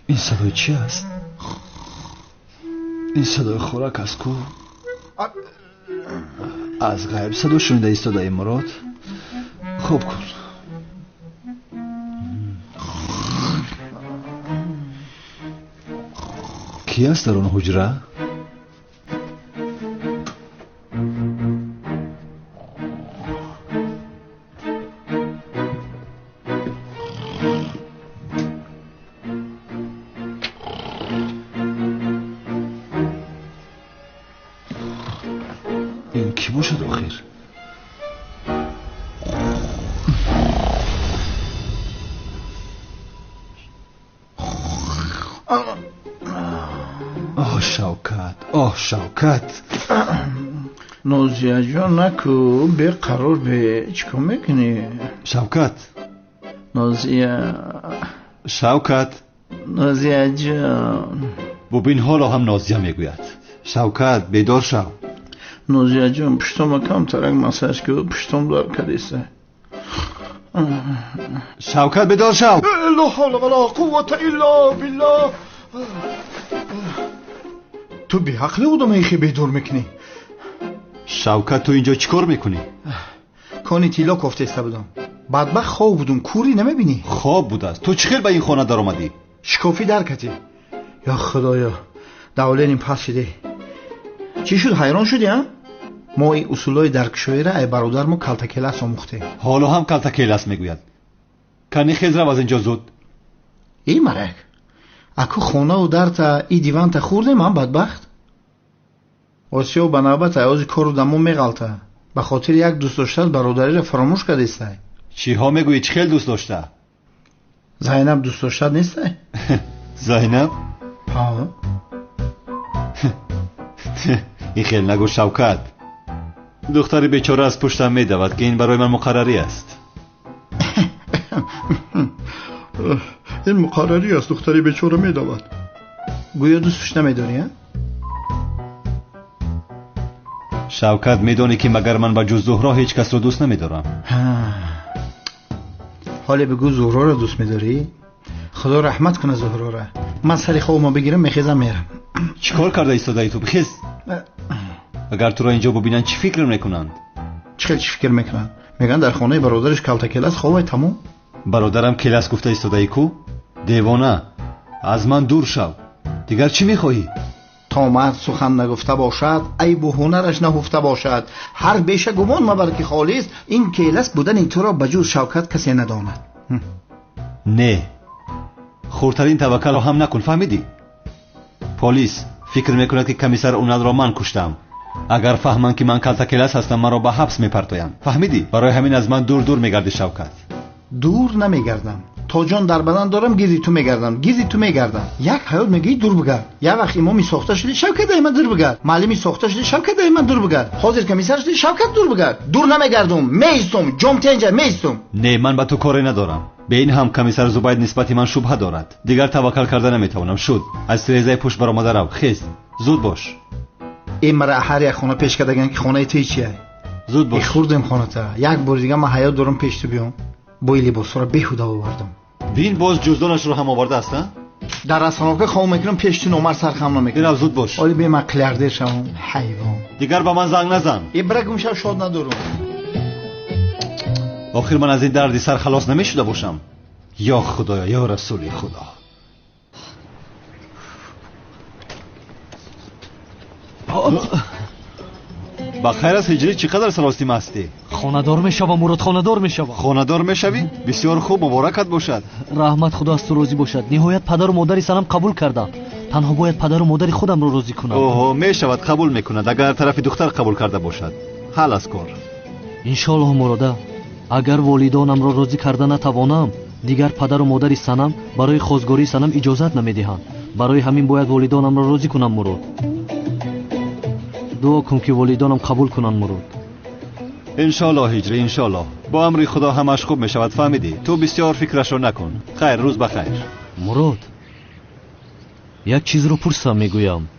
این صدای چی است؟ این صدای خوراک است کو؟ از غیب صدا شنیده ایستاده مراد؟ خوب کن. کی است در آن حجره؟ این کی باشد آخر؟ آه شوکت نازیه جان نکو به قرار به چیکار میکنی؟ شوکت نازیه جان ببین حالا هم نازیه میگوید. شوکت بیدار شو. نازیه جان پشتم کم ترک مساج که پشتم دار کدیسه. شوکت بیدار شو. لا حول ولا قوة الا بالله. تو بی عقلی بودم ایخی بیدار میکنی. شوکت تو اینجا چیکار میکنی؟ کانی تیلا کفته استه بودم. بدبخت خواب بودم. کوری نمیبینی؟ خواب بود است. تو چخیل به این خانه در آمدی؟ شکافی در کتی. یا خدایا دولین این پس شده. چی شد حیران شدی ها؟ ما این اصولای درکشوی را ای برادر ما کلتکیلس آموخته. حالا هم کلتکیلس میگوید. کنی خیز رو از اینجا زود. این مرک اکو خونه و در تا ای دیوان تا خورده من بدبخت. آسیا و بنابت ایازی کار رو دمون میغلطه. به خاطر یک دوست داشته برادری را فراموش کردیسته. چی ها میگویی؟ چی خیل دوست داشته؟ زینب دوست داشته نیسته؟ زینب؟ ها این خیل نگو شوکت. دختری بیچاره از پشتم میدود که این برای من مقرری است. این مقرری است دختری بیچاره میدود. گویا دوستش نمیداری ها؟ شوکت میدونی که مگر من با جز زهرا هیچ کس رو دوست نمیدارم. حالی بگو زهرا رو دوست میداری؟ خدا رحمت کنه زهرا رو. من سری خواب ما بگیرم میخیزم میرم. چیکار کرده ایستاده ای تو؟ بخیز. اگر تو را اینجا ببینن چی فکر میکنند؟ چی فکر میکنند؟ میگن در خانه برادرش کلتکیلس خوابه تموم. برادرم کلاس گفته ایستاده ای کو؟ دیوانه، از من دور شو. دیگر چی میخواهی؟ تا مرد سخن نگفته باشد ای به هنرش نهفته باشد. هر بیشه گمان مبر که خالیست این کیلس بودن این تو را بجز شوکت کسی نداند. نه، خورترین توکل را هم نکن. فهمیدی؟ پلیس فکر میکند که کمیسر اوناد را من کشتم. اگر فهمن که من کلتکیلس هستم مرا به حبس میپرتویند. فهمیدی؟ برای همین از من دور دور میگردی شوکت. دور نمیگردم. تا جان در بدن دارم گیزی تو میگردم. یک حیات میگی دور بگرد. یک وقت امامی ساخته شدی شوکت دای من دور بگرد. معلمی ساخته شدی شوکت دای من دور بگرد. حاضر کمیسر شدی شوکت دور بگرد. دور نمیگردم. میستم جمت اینجا میستم. نه، من با تو کاری ندارم. به این هم کمیسر زبید نسبت من شبهه دارد. دیگر توکل کرده نمیتوانم. شد از تریزه پشت برآمده رو. خیز زود باش. این مرا هر یک خانه پیش کردگن که خانه تو چیه؟ زود باش. خوردم خانه تا. یک بار دیگه من حیات دارم پیش تو بیام. بوی لباس را بیهوده آوردم. بین باز جزدانش رو هم آورده است ها؟ در رسانه خواب میکنم پیش تو نمر سرخم نمیکنم. بینم زود باش. ولی به من کلرده شوم. حیوان دیگر با من زنگ نزن. ای برگم شو شاد ندارم. آخر من از این دردی سر خلاص نمیشده باشم. یا خدایا یا رسول خدا. بخیر از هجری چقدر سراستی مستی؟ خانه‌دار میشوم مراد، خانه‌دار میشوم. خانه‌دار میشوی؟ بسیار خوب، مبارکت باشد. رحمت خدا از تو راضی باشد. نهایت پدر و مادری سنم قبول کردم. تنها باید پدر و مادری خودم رو راضی کنم. اوه میشود قبول میکند اگر طرف دختر قبول کرده باشد. حل از کار. ان شاء الله مراده. اگر والدانم را راضی کرده نتوانم دیگر پدر و مادری سنم برای خواستگاری سنم اجازت نمیدهند. برای همین باید والدانم را راضی کنم مراد. دعا کن که والدانم قبول کنن مراد. انشالله هجری انشالله. با امر خدا همش خوب میشود. فهمیدی؟ تو بسیار فکرش رو نکن. خیر، روز بخیر. مراد یک چیز رو پرسم میگویم.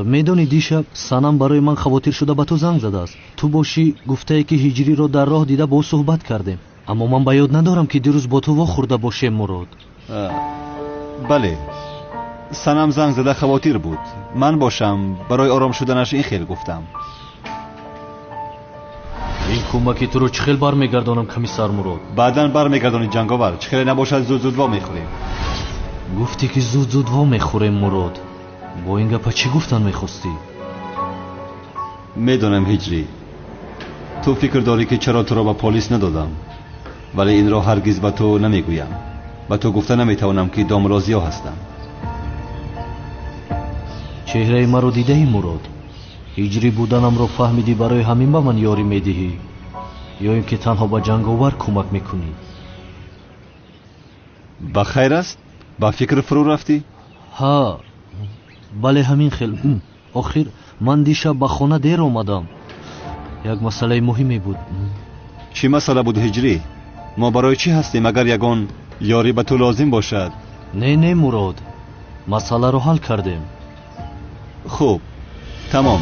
میدونی دیشب سنم برای من خواطر شده به تو زنگ زده است. تو باشی گفته ای که هجری رو در راه دیده با صحبت کردیم. اما من به یاد ندارم که دیروز با تو وا خورده باشیم مراد. بله سنم زنگ زده خواطیر بود. من باشم برای آرام شدنش این خیل گفتم. این کمکی تو رو چه خیل برمیگردانم کمیسر مراد؟ بعداً برمیگردانی جنگاور. چه خیلی نباشد زود زود وا میخوریم. گفتی که زود زود وا میخوریم مراد. با این گپا چی گفتن میخواستی؟ میدونم هجری تو فکر داری که چرا تو را به پلیس ندادم، ولی این را هرگز به تو نمیگویم. به تو گفته نمیتوانم که دامرازیا هستم. چهره مرا دیده ای مراد؟ هجری بودنم را فهمیدی برای همین به من یاری میدهی یا اینکه تنها با جنگاور کمک میکنی؟ با خیر است؟ با فکر فرو رفتی؟ ها بله همین خیل. آخر من دیشب به خانه دیر آمدم. یک مسئله مهمی بود. چی مسئله بود هجری؟ ما برای چی هستیم اگر یگان یاری به تو لازم باشد؟ نه مراد، مسئله رو حل کردیم. خوب تمام.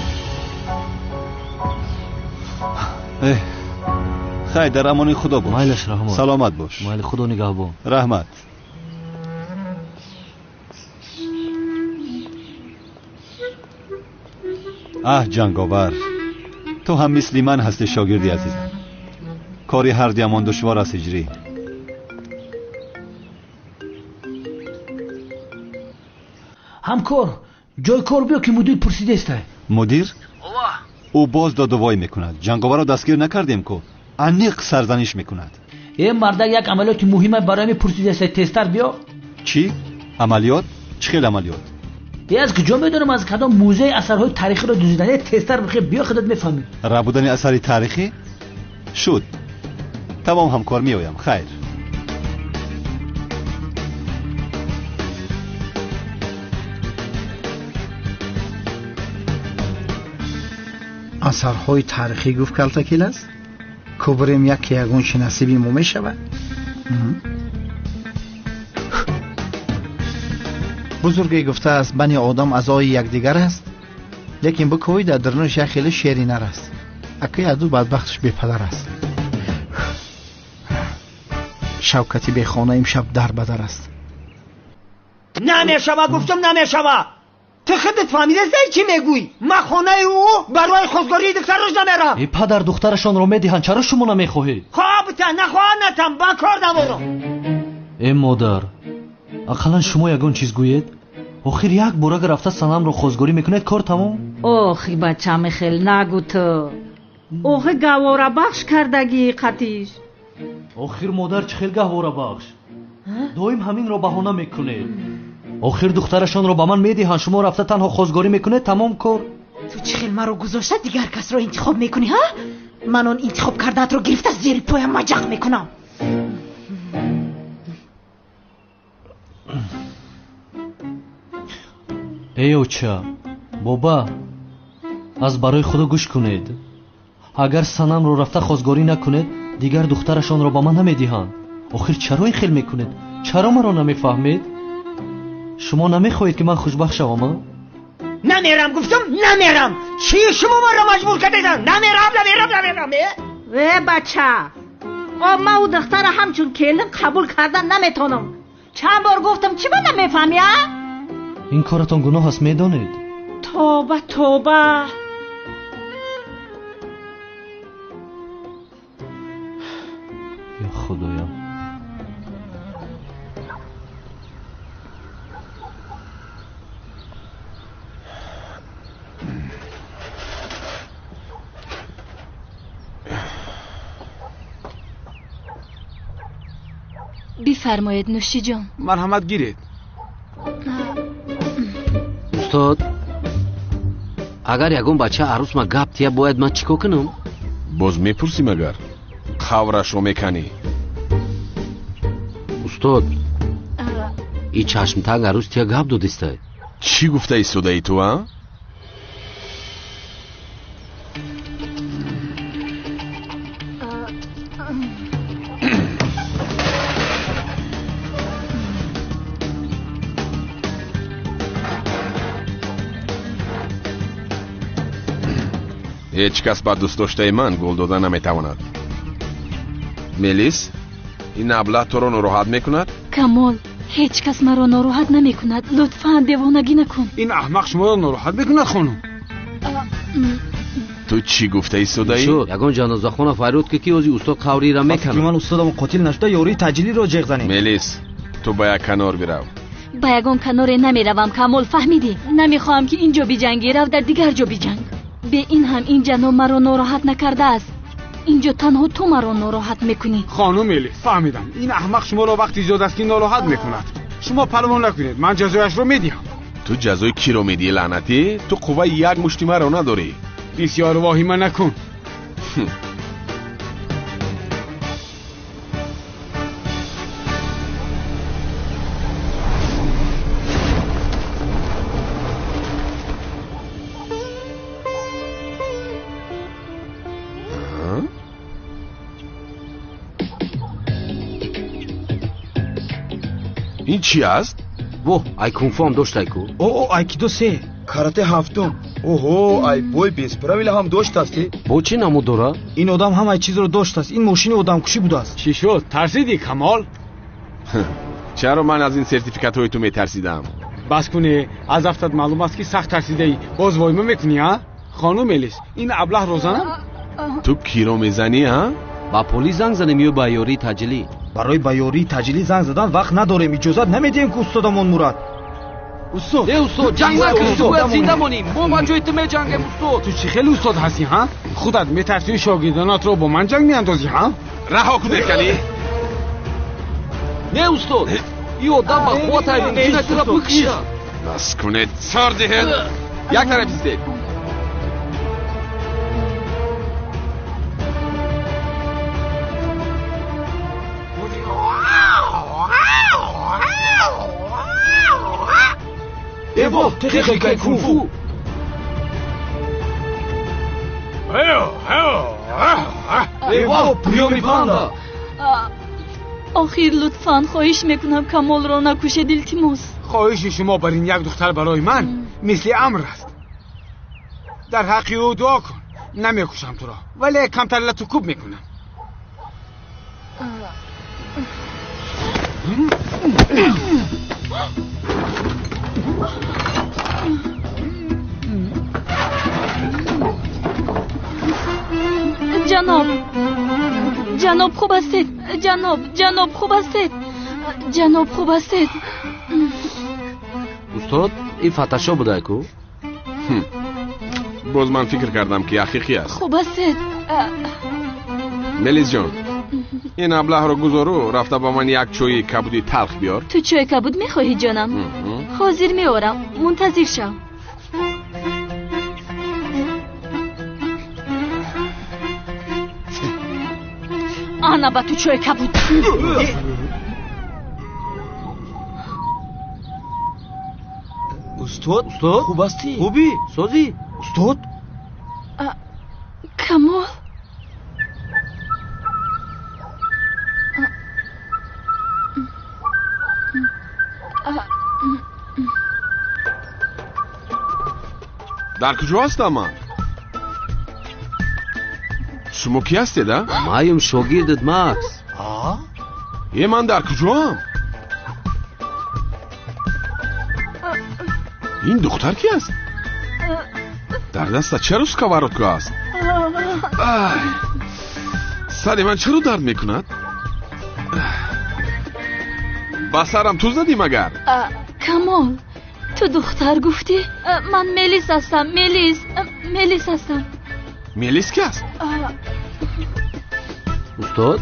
خیر در امان خدا باش. مایلش رحمت. سلامت باش. مایل خدا نگهبان. رحمت. جنگاور تو هم مثل من هستی شاگردی عزیزم. کاری هر دیمان دشوار است هجری. همکار جای کار بیا که مدیر پرسیده است. مدیر؟ او باز داد و وای میکند. جنگاور را دستگیر نکردیم که انیق سرزنش میکند. این مرد یک عملیات مهمه برای پرسیده است. تستر بیا. چی؟ عملیات؟ چه خیل عملیات؟ از کجا میدونم از کدام موزه اثرهای تاریخی را دزدیدن؟ تستر بخیر بیا خودت میفهمی. ربودن اثری تاریخی؟ شد. تمام همکار میایم. خیر. اثرهای تاریخی گفت کلتاکیل است؟ کبریم یک یگون شناسیبی مو میشود؟ بزرگی گفته است بنی آدم اعضای یکدیگر است، لیکن بکوی در درونش یک خیلی شیرینر است. اکی ادو بدبختش بی پدر است. شوکتی به خانه امشب در بدر است. نمیشوه گفتم نمیشوه. تو خودت فهمیده چی میگویی؟ من خانه او برای خودکاری دخترش نمیرم. ای پدر دخترشان رو میدهن چرا شما نمیخواهید؟ خواب تا نخواهنتم با کار نمورم. ای مادر اقلا شما یگان چیز گوید؟ آخر یک بار اگر رفته سنم رو خوزگاری میکنید کار تمام؟ اوخی بچم خیل نگو تو. اوخی گواره بخش کردگی قطیش. آخر مادر چه خیل گواره بخش؟ دایم همین رو بهانه میکنید. آخر دخترشان رو به من میدهن شما رفته تنها خوزگاری میکنید تمام کار. تو چه خیل مرا گذاشته دیگر کس رو انتخاب میکنی ها؟ من اون انتخاب کردت رو گرفته زیر پایم مجق میکنم. ای اوچه بابا از برای خدا گوش کنید. اگر سنم رو رفته خوزگاری نکنید دیگر دخترشان رو به من نمیدهن. آخر چرا این خیل میکنید؟ چرا مرا نمیفهمید؟ شما نمیخواهید که من خوشبخت شوم؟ نمیرم گفتم نمیرم. چی شما ما را مجبور کردیدن؟ نمیرم. وی بچه من او دختر همچون کلم قبول کردن نمیتونم. چند بار گفتم چی من نمیفهمی ها؟ این کارتان گناه هست میدانید؟ توبه یا خدایم. بفرمایید نوشی جان. مرحمت گیرید. استاد اگر یگون بچه عروس ما گپ تیه باید من چیکو کنم؟ باز میپرسی مگر خورش رو میکنی؟ استاد ای چشم تنگ عروس تیه گپ دادسته. چی گفته ای سوده ای تو ها؟ هیچ کس با دوست داشته من گل دادن نمیتواند. میلیس این ابله تو رو ناراحت میکند؟ کمال هیچ کس مرا ناراحت نمی کند. لطفاً دیوانگی نکن. این احمق شما را ناراحت میکند خانم. تو چی گفته ای صدایی؟ شو یگان جنازه خونه فریاد که اوزی استاد قوری را میکنه. من استادم قاتل نشده یاری تجلی را جیغ زنی. ملیس تو با یک کنار برو. با یگان کنار نمیروم کمال، فهمیدی؟ نمیخواهم که اینجا بجنگی، رو در دیگر جا بجنگ. به این هم این جناب مرا ناراحت نکرده است. اینجا تنها تو مرا ناراحت میکنی. خانم ملیس فهمیدم این احمق شما را وقتی زیاد است که ناراحت میکند. شما پلوان نکنید، من جزایش رو میدیم. تو جزای کی رو میدی لعنتی؟ تو قوه یک مشتی مرا نداری. بسیار واهمه نکن. این چی است؟ واه ای کنفام داشت ایکو. او ایکیدو سه карате ҳафтум. Оҳо, ай бой бесправила ҳам доштасти? бо чӣ намуд дора? این آدم همه چیز رو داشت. این ماشین آدمکشی بوده است. چی شد؟ ترسیدی کمال؟ چرا من از این سرتیفیکات های تو میترسیدم؟ بس کنی، از افتاد معلوم است که سخت ترسیده ای. باز وایمه میکنی ها؟ خانم ملیس این ابله روزانه؟ تو کی رو میزنی ها؟ با پلیس زنگ زدیم یا با یاری تجلی؟ برای بیاری تجلی زنگ زدن وقت نداریم. اجازت نمیدیم که استادمون مراد. استاد استاد جنگ نکنید، باید زنده مانیم. ما با جای تو میجنگیم استاد. تو چی خیلی استاد هستی ها؟ خودت میترسی شاگردانات رو با من جنگ میاندازی ها؟ رها کن کنی؟ نه استاد این آدم با قوت میتونه تو را بکشه. بس کنید سر دهید. یک طرف ایستید. ایوا تخیکای کونفو. ایوا پریومی پاندا. آخر لطفاً خواهش میکنم کمال را نکشید التماس. خواهش شما بر این یک دختر برای من مثل امر است. در حق او دعا کن. نمیکشم تو را ولی کمتر لطو کوب میکنم. جناب خوب هستید. جناب خوب هستید. جناب خوب هستید. استاد این فتشا بوده ایکو؟ باز من فکر کردم که حقیقی است. خوب هستید. ملیس جان این ابله رو گذارو رفته با من یک چای کبودی تلخ بیار. تو چای کبود میخواهی جانم؟ حاضر میارم، منتظر شو. آنا با تو چای کبود. استاد خوب هستی؟ خوبی؟ سازی؟ استاد کمال در کجا هستم من؟ شما کی هستید؟ مایم شاگردت مکس. یه من در کجا هم؟ این دختر کی است؟ در دست چه روز کوراتکا است؟ سر من چرا درد میکند؟ بسرم تو زدی مگر؟ کمال تو دختر گفتی؟ من ملیس هستم. ملیس هستم. ملیس کی است؟ استاد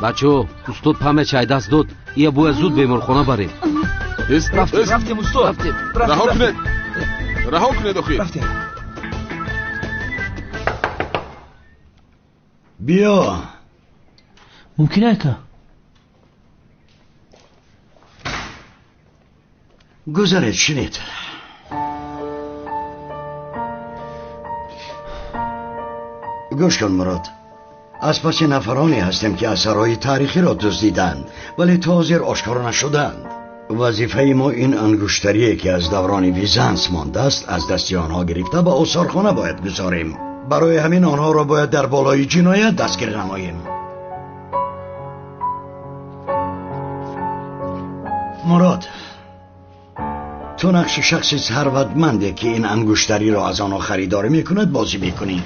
بچه استاد پمه چای دست داد. یا باید زود بیمارخانه بریم. رفتیم استاد. رها کنید اخیر. بیا. ممکنه که گذرت شنید. گوش کن مراد. از پس نفرانی هستیم که اثرهای تاریخی را دزدیدند ولی تا حاضر آشکار نشدند. وظیفه ما این انگشتریه که از دوران بیزنس مانده است از دست آنها گرفته به آثارخانه باید گذاریم. برای همین آنها را باید در بالای جنایت دستگیر نماییم. مراد، تو نقش شخصی ثروتمنده که این انگشتری را از آنها خریداری میکند بازی میکنی.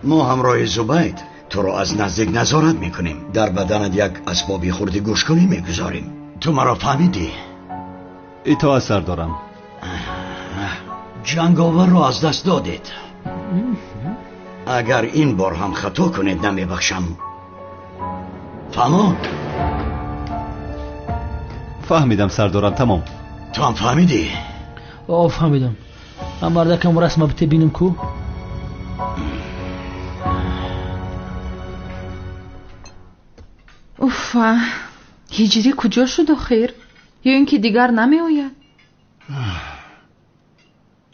ما همراه زبید تو را از نزدیک نظارت میکنیم. در بدنت یک اسبابی خورد گوشکنی میگذاریم. تو مرا فهمیدی؟ اطاعت سردارم. جنگاور را از دست دادید. اگر این بار هم خطا کنید نمیبخشم. فهمیدم سردارم. تمام. تو هم فهمیدی؟ فهمیدم. من مردکم رسم بته بینم کو. اوف، هجری کجا شد آخر؟ یا اینکه دیگر نمی آید؟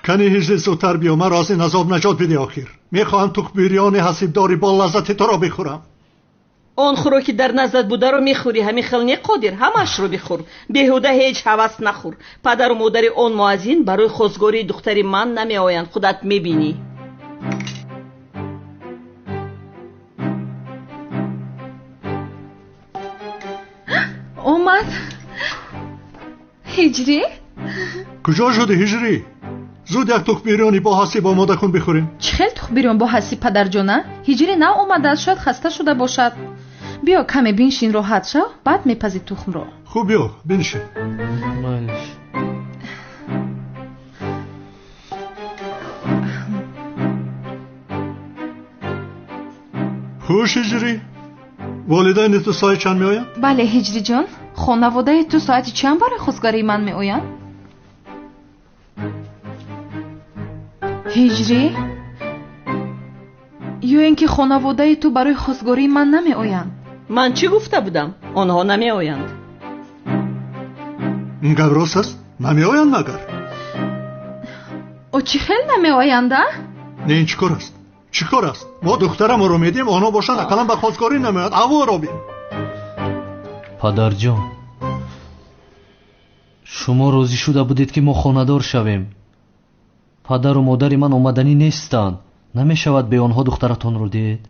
کنی هجری زودتر بیا، من راز این عذاب نجات بده. آخر میخواهم تخم بریانی حسیبداری با لذت تو را بخورم. اون خوراکی در نزد بوده رو میخوری، همین خیلی قادر همش رو بخور. بیهوده هیچ هوس نخور. پدر و مادر اون موازین برای خواستگاری دختری من نمی آیند، خودت میبینی. اومد هجری؟ کجا شده هجری؟ زود یک تخم بریانی با حسیب آماده کن بخوریم. چه خیلی تخم بریان با حسیب پدر جانه؟ هجری نه اومده است، شاید خسته شده باشد. بیا کمی بنشین راحت شو، بعد میپزی تخم رو. خوب بیا بنشین. خوش هجری؟ والدین تو ساعت چند می آیند؟ بله هجری جان، خانواده تو ساعت چند برای خواستگاری من می آیند؟ هجری؟ یا اینکه خانواده تو برای خواستگاری من نمی آیند؟ من چی گفته بودم؟ آنها نمی آیند. این گپ راست است؟ نمی آیند مگر؟ او چی خیلی نمی آیند؟ نه این چیکار است؟ چیکار است؟ ما دخترم رو میدیم آنها باشن اقلا به خواستگاری نمیاد. اوا رو بین. پدر جان، شما راضی شده بودید که ما خانه‌دار شویم. پدر و مادر من آمدنی نیستند. نمی شود به آنها دخترتان رو دید؟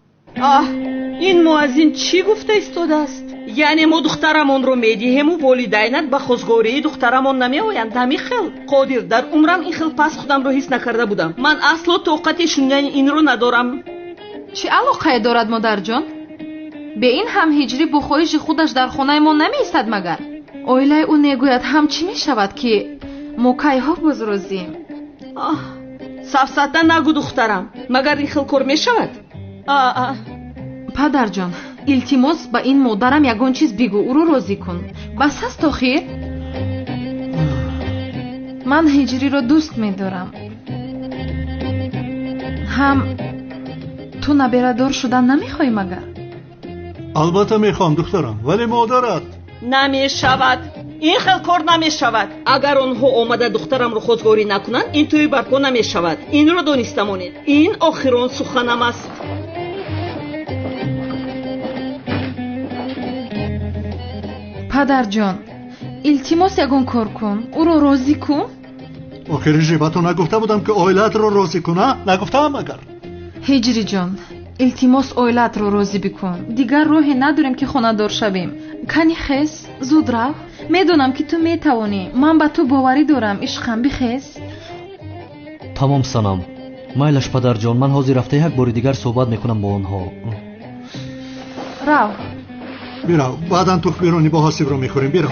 این موازین چی گفته ایستاده است؟ یعنی ما دخترمون رو میدیم و والدینت به خواستگاری دخترمون نمی آیند؟ همین خیل قادر در عمرم این خیل پس خودم رو حس نکرده بودم. من اصلا طاقت شنیدن این رو ندارم. چه علاقه دارد مادر جان؟ به این هم هجری با خواهش خودش در خانه ما نمی ایستد مگر؟ اویله او نگوید هم چی می شود که ما کیها بزرزیم؟ سفسطه نگو دخترم، مگر این خیل کار می شود؟ پدر جان، التماس با این مادرم یگان چیز بگو، او رو راضی کن. بس هست آخر؟ من هجری رو دوست می دارم. هم تو نبره‌دار شدن نمی خواهی مگر؟ البته می خواهم دخترم، ولی مادرت نمی شود. این خیل کار نمی شود. اگر آنها آمده دخترم رو خواستگاری نکنند این توی برپا نمی شود. این رو دانستمانید. این آخران سخنم است. پدر جان، التماس یگان کار کن، او رو راضی کن. آخر هجری با تو نگفته بودم که اویلت رو راضی کنه؟ نگفتم مگر؟ هجری جان، التماس اویلت رو راضی بکن. دیگر راهی نداریم که خانه دار شویم. کنی خیس، زود رو. میدونم که تو میتوانی. من به تو باوری دارم. عشقم بخیس. تمام سنم. مایلش پدر جان، من حاضر رفته یک بار دیگر صحبت میکنم با آنها. رو. بیرو، بعدا تخم بریانی با حسیب رو میخوریم. بیرو.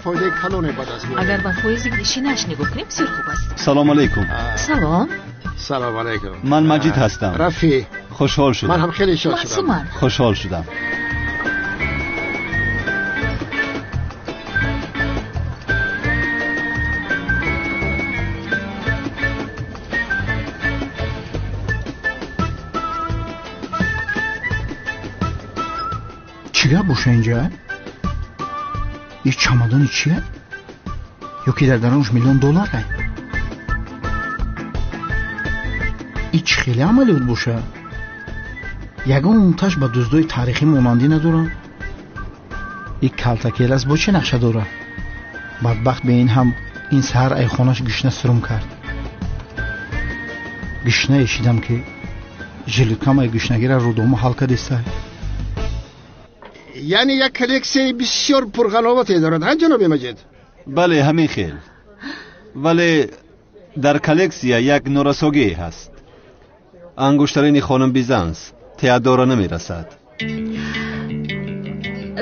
فایده کلونه بعد از میاد. اگر با فایزی گریشینش نگاه کنیم بسیار خوب است. سلام علیکم. سلام. سلام علیکم. من مجید هستم. رفیع. خوشحال شدم. من هم خیلی شاد شدم. خوشحال شدم. چیه باشه اینجا؟ یه چمدانی چیه؟ یکی در درونش $1,000,000 ایچ خیلی عملی بود باشه. یگان اونتاش با دزدوی تاریخی مانندی ندارن. یک کلتکیل از با چه نقشه داره؟ بدبخت به این هم این سهر ای خونش گشنه سرم کرد. گشنه اشیدم که ژلوتکام ای گشنگی را رو دومو حلقه دیسته. یعنی یک کلکسی بسیار پرغلاوتی دارد ها جناب مجید؟ بله همین خیل. ولی در کلکسیا یک نورسوگی هست. انگشترین خانم بیزنس تئودورا نمیرسد.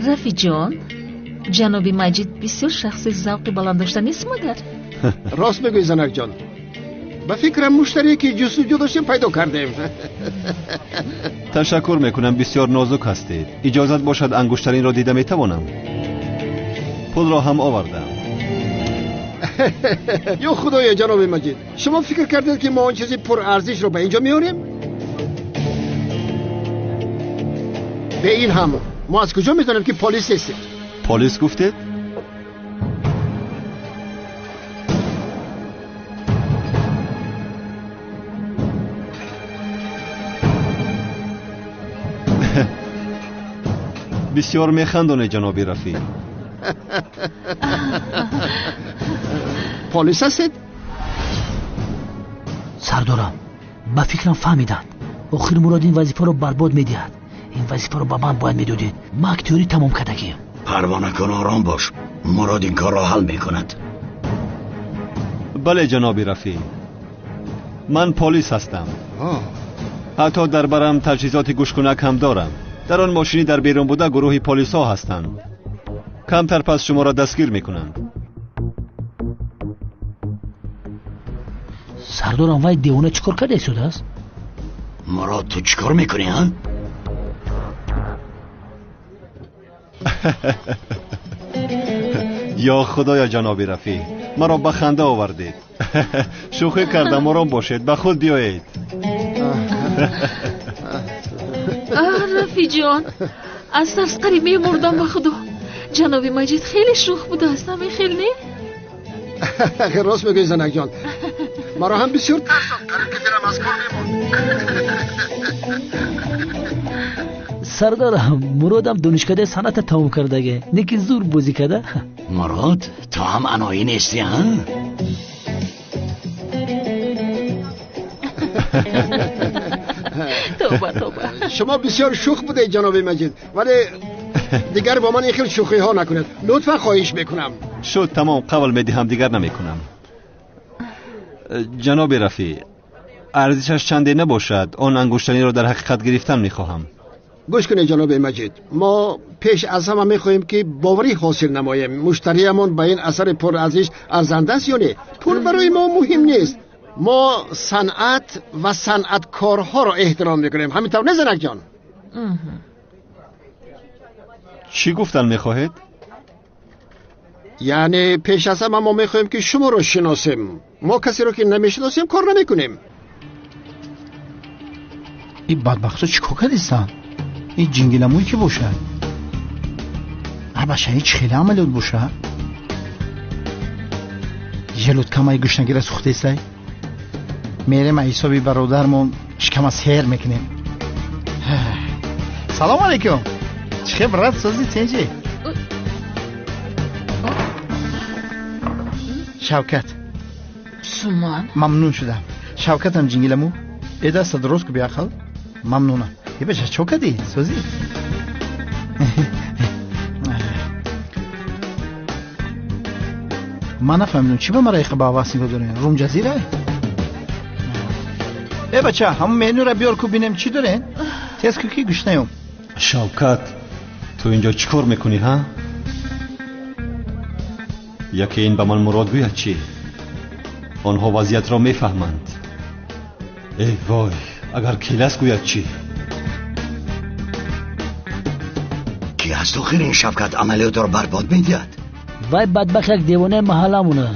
рафи ҷон ҷаноби маҷид бисёр шахси завқи баланд дошта нест модар? راست میگویی زنک جان. به فکرم مشتری که جستجو داشتیم پیدا کردیم. تشکر میکنم بسیار نازک هستید. اجازت باشد انگشترین را دیده میتوانم؟ پول را هم آوردم. یا خدایا جناب مجید، شما فکر کردید که ما آن چیزی پر ارزش رو به اینجا میاریم؟ به این هم ما از کجا میدونیم که پلیس هستید؟ پلیس گفتید؟ بسیار میخندونه جنابی رفیع. پلیس هستید؟ سردارم با فکرم فهمیدن. آخر مراد این وظیفه رو برباد میدهد. این وظیفه رو با من باید میدادید. ما اکتیوری تمام کردگیم. پروانه کن، آرام باش. مراد این کار را حل میکند. بله جنابی رفیع، من پلیس هستم. حتی در برم تجهیزات گوشکنک هم دارم. در آن ماشینی در بیرون بوده گروهی پلیس ها هستند. کمتر پس شما را دستگیر میکنند. سردارم وای دیوانه چیکار کرده شده است؟ مراد تو چیکار میکنی ها؟ یا خدایا جنابی رفیع، مرا به خنده آوردید. شوخی کردم، آرام باشید، به خود بیایید. рафи ҷон аз тасқарӣ мемурдам ба худо. ҷаноби маҷид хеле шух будааст, ҳамин хел не? راست میگویی زنک جان. مرا هم بسیار ترساند که دلم از کار میموند. سردارم مرادم دانشکده صنعت تمام کردگه، نه که زور بازی کرده. مراد تو هم انایی نیستی ها؟ توبه. شما بسیار شوخ بوده جناب مجید، ولی دیگر با من این خیلی شوخی ها نکنید لطفا، خواهش میکنم. شد تمام، قبول میدهم دیگر نمیکنم. جناب رفیع، ارزشش چندی نباشد، آن انگشتری را در حقیقت گرفتن میخواهم. گوش کنید جناب مجید، ما پیش از همه میخواهیم که باوری حاصل نماییم. مشتریمون به این اثر پرارزش ارزنده است یا نه؟ پول برای ما مهم نیست. ما صنعت و صنعتکارها را احترام میکنیم. همینطور نه زنک جان؟ چی گفتن میخواهید؟ یعنی پیش از همه ما میخواهیم که شما را شناسیم. ما کسی را که نمیشناسیم کار نمیکنیم. این بدبختا چی کار کردیستن؟ این جنگلموی که باشه؟ باشه هیچ خیلی عملیات باشه؟ ژلوت کمای گشنگی را سوخته ایسته؟ میریم حسابی برادرمون شکم از هیر میکنیم. سلام علیکم. چه خبرات سازی تنجی؟ شوکت. سومان ممنون شدم. شوکتم جنگلمو ای دست درست که بیاخل. ممنونم. یه بچه چو کدی سازی؟ من نفهمیدم چی به مرای خبا واسی دارین؟ روم جزیره؟ ای بچه همون مینو را بیار کو بینم چی دارین؟ تیز که گوش نیوم. شوکت، تو اینجا چی کار میکنی ها؟ یکی این به من مراد گوید چی؟ آنها وضعیت را میفهمند. ای وای، اگر کیلس گوید چی؟ چی هست آخر این شفقت عملیات رو برباد میدید؟ وای بدبخت یک دیوانه محلمونه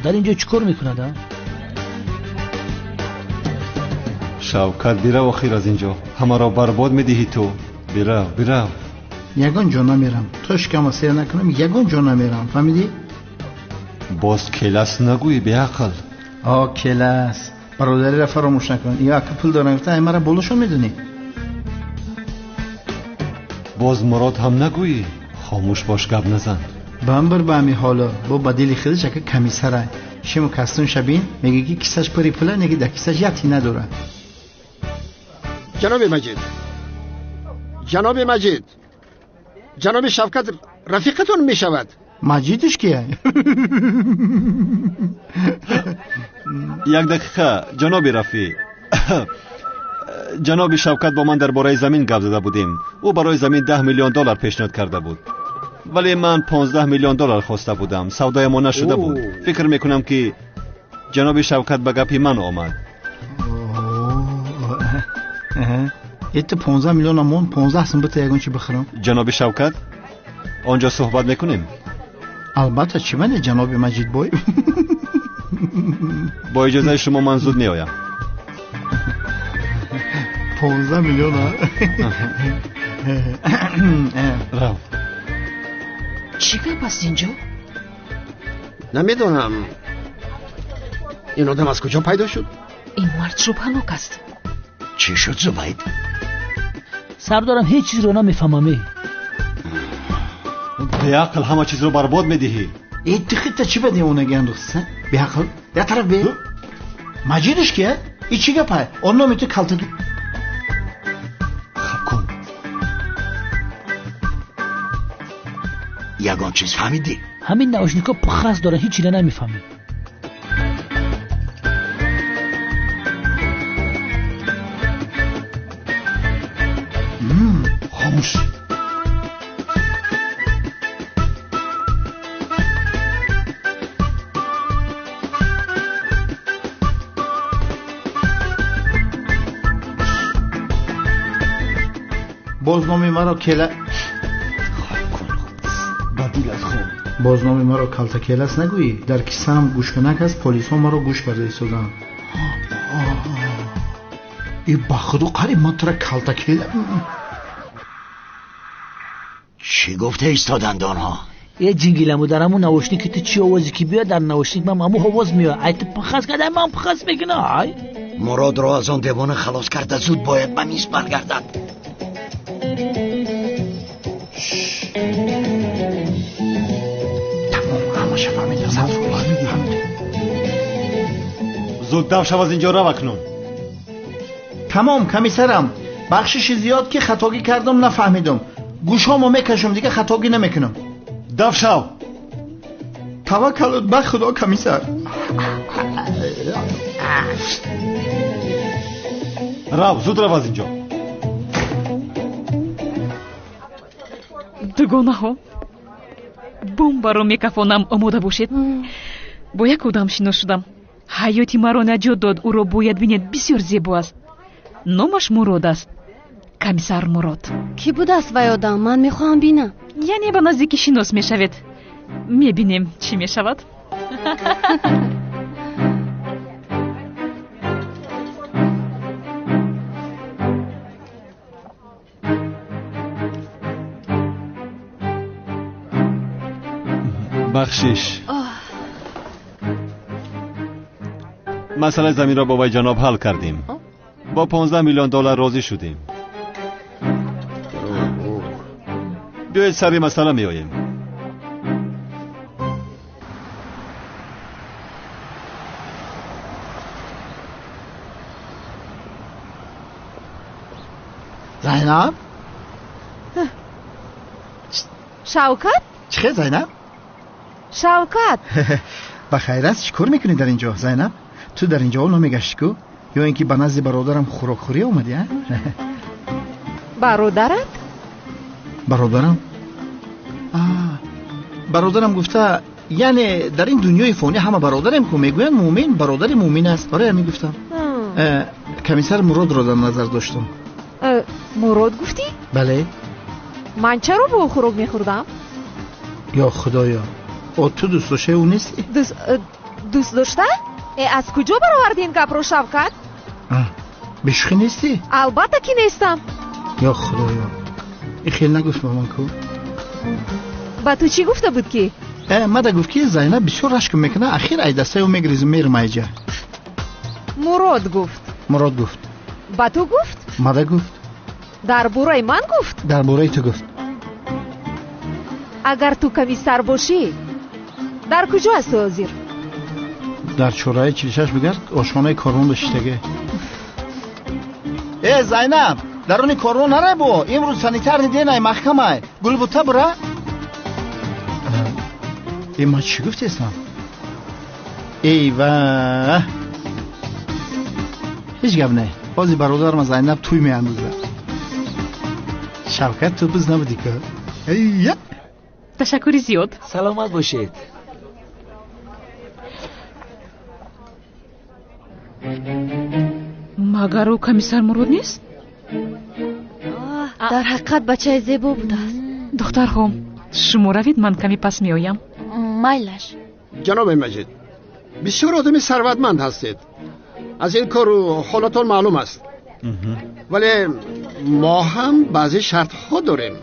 در اینجا چیکار میکنه؟ شوکت بیرو آخر از اینجا، همه را برباد میدهی تو. بیرو یگان جا نمیرم، توش کم سیر نکنم، یگان جا نمیرم، فهمیدی؟ باز کلاس نگوی بی عقل. کلاس برادری را فراموش نکن. یا که پول دارن گفته مرا بولشون میدونی. باز مراد هم نگویی، خاموش باش گپ نزن. بامبر با همی حالا با بدیلی خودش که کمیسره شیمو کستون شبین میگه که کیسش پری پوله نگه در کیسش یتی نداره. جناب مجید جناب شفقت رفیقتون میشود. مجیدش کیه؟ یک دقیقه جناب رفیق. جناب شوکت با من درباره زمین گپ زده بودیم. او برای زمین 10 میلیون دلار پیشنهاد کرده بود، ولی من 15 میلیون دلار خواسته بودم. سودای ما نشده بود. فکر میکنم که جناب شوکت به گپی من آمد. ایت 15 میلیون امون 15 سن بته یگون چی بخرم. جناب شوکت آنجا صحبت میکنیم. البته چی منه جناب مجید بای. با اجازه شما من زود میایم. 15 میلیون رو. چی گپ است اینجا؟ نمیدونم این آدم از کجا پیدا شد؟ این مرد شبهناک است. چی شد زبید؟ سردارم هیچ چیز رو نمیفهمم. بی عقل همه چیز رو برباد میدهی. این تخیط چی بده اونگی اندوخته؟ بی عقل یا طرف بی مجیدش کیه؟ این چی گپه؟ اون نمیتو کلتگی خب کن. یگان چیز فهمیدی؟ همین نوشنیکا پخست دارن، هیچی رو نمیفهمی. خاموش. بازنامه مرا کلا بدیل از خون. بازنامه مرا کلتا کلاس نگویی. در کیسه هم گوش کنک است. پلیس ها مرا گوش کرده ایستادن. این بخدو قریب من ترا کلتا کلاس. چی گفته ایستادند آنها؟ یه جنگیلمو دارم و نوشنیک تو چی آوازی که بیاد در نوشنیک من همو آواز میاد. ایت پخست کرده من پخست میکنه. های مراد را از آن دیوانه خلاص کرده زود باید به میز برگردد. تمام همه شفا میده. زود دو شو از اینجا رو اکنون. تمام کمیسرم بخشش زیاد که خطاگی کردم نفهمیدم. گوشامو میکشم دیگه خطاگی نمیکنم. دو شو. توکل به خدا کمیسر. رو زود رو از اینجا. дугона ҳо бомбаро мекафонам омода бошед. бо як одам шинос шудам. ҳаёти маро наҷот дод. ӯро бояд бинед. бисёр зебо аст. номаш мурод аст. комиссар мурод. ки будааст вай одам? ман мехоҳам бинам. яъне ба наздикӣ шинос мешавед. мебинем чӣ мешавад. بخشش مسئله زمین را با وی جناب حل کردیم. با 15 میلیون دلار راضی شدیم. بیایید سری مسئله می آییم. زینب شوکت چه زینب؟ شوکت بخیر است. چیکار میکنی در اینجا زینب؟ تو در اینجا اون نمیگشتی کو؟ یا اینکه به نزد برادرم خوراک خوری اومدی؟ برادرت؟ برادرم برادرم گفته یعنی در این دنیای فانی همه برادرم که میگوین مومن برادر مومن است. آره میگفتم. کمیسر مراد را در نظر داشتم. مراد گفتی؟ بله. من چرا رو خروب میخوردم؟ یا خدایا تو دوست داشته او نیستی؟ دوست داشته؟ از کجا برآوردی این گپ رو شوکت؟ بشخی نیستی؟ البته که نیستم. یا خدایا این خیلی نگفت مامان کو؟ با تو چی گفته بود که؟ مده گفت که زینب بسیار رشک میکنه اخیر ای دسته و میگریزه میرم ایجا. مراد گفت. مراد گفت. با تو گفت؟ مده گفت. در باره من گفت؟ در باره تو گفت. اگر تو کمیسر باشی در کجا هست حاضر؟ در چورای چلیشش بگرد آشخانه کارون داشتگه. زینب درون کارون نره بو امروز سانیتر دیدنه محکمه گل بوتا برا. ما چی گفتی اسلام؟ ایوه هیچ گپ نه بازی برادرم زینب توی میاندازه. شوکت تو بز نبودی که؟ ایه تشکری زیاد. سلامت باشید. مگر او کمیسر مراد نیست؟ در حقیقت بچه زیبا بوده است. دختر خام شما روید من کمی پس می آیم. مایلش. جناب مجید بسیار آدمی ثروتمند هستید. از این کار حالتان معلوم است. ولی ما هم بعضی شرط ها داریم.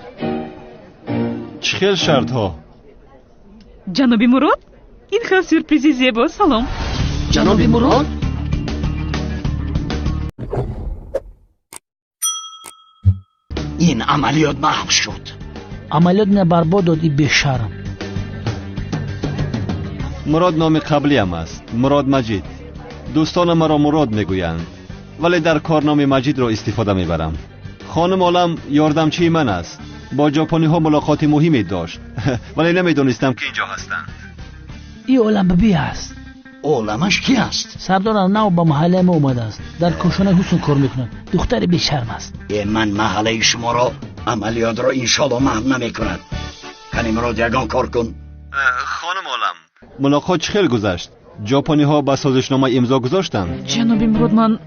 چه خیل شرط ها؟ جنابی مراد این خیلی سورپریزی زیبا. سلام جنابی مراد. این عملیات محو شد. عملیات نه برباد دادی به شرم. مراد نام قبلی هم است. مراد مجید. دوستان مرا مراد میگویند ولی در کارنامه مجید را استفاده میبرم. خانم عالم یاردمچی من است. با ژاپنی ها ملاقات مهمی داشت ولی نمیدونستم که اینجا هستند. این عالم ببی است. عالمش کی است؟ سردار نو با محله ما اومده است. در کاشانه حسن کار میکنه. دختر بیشرم است. من محله شما را عملیات را انشالله محو نمیکند. کنی مراد یگان کار کن. خانم عالم ملاقات چه خیلی گذشت؟ ژاپنی ها با سازشنامه امضا گذاشتند. جناب مراد من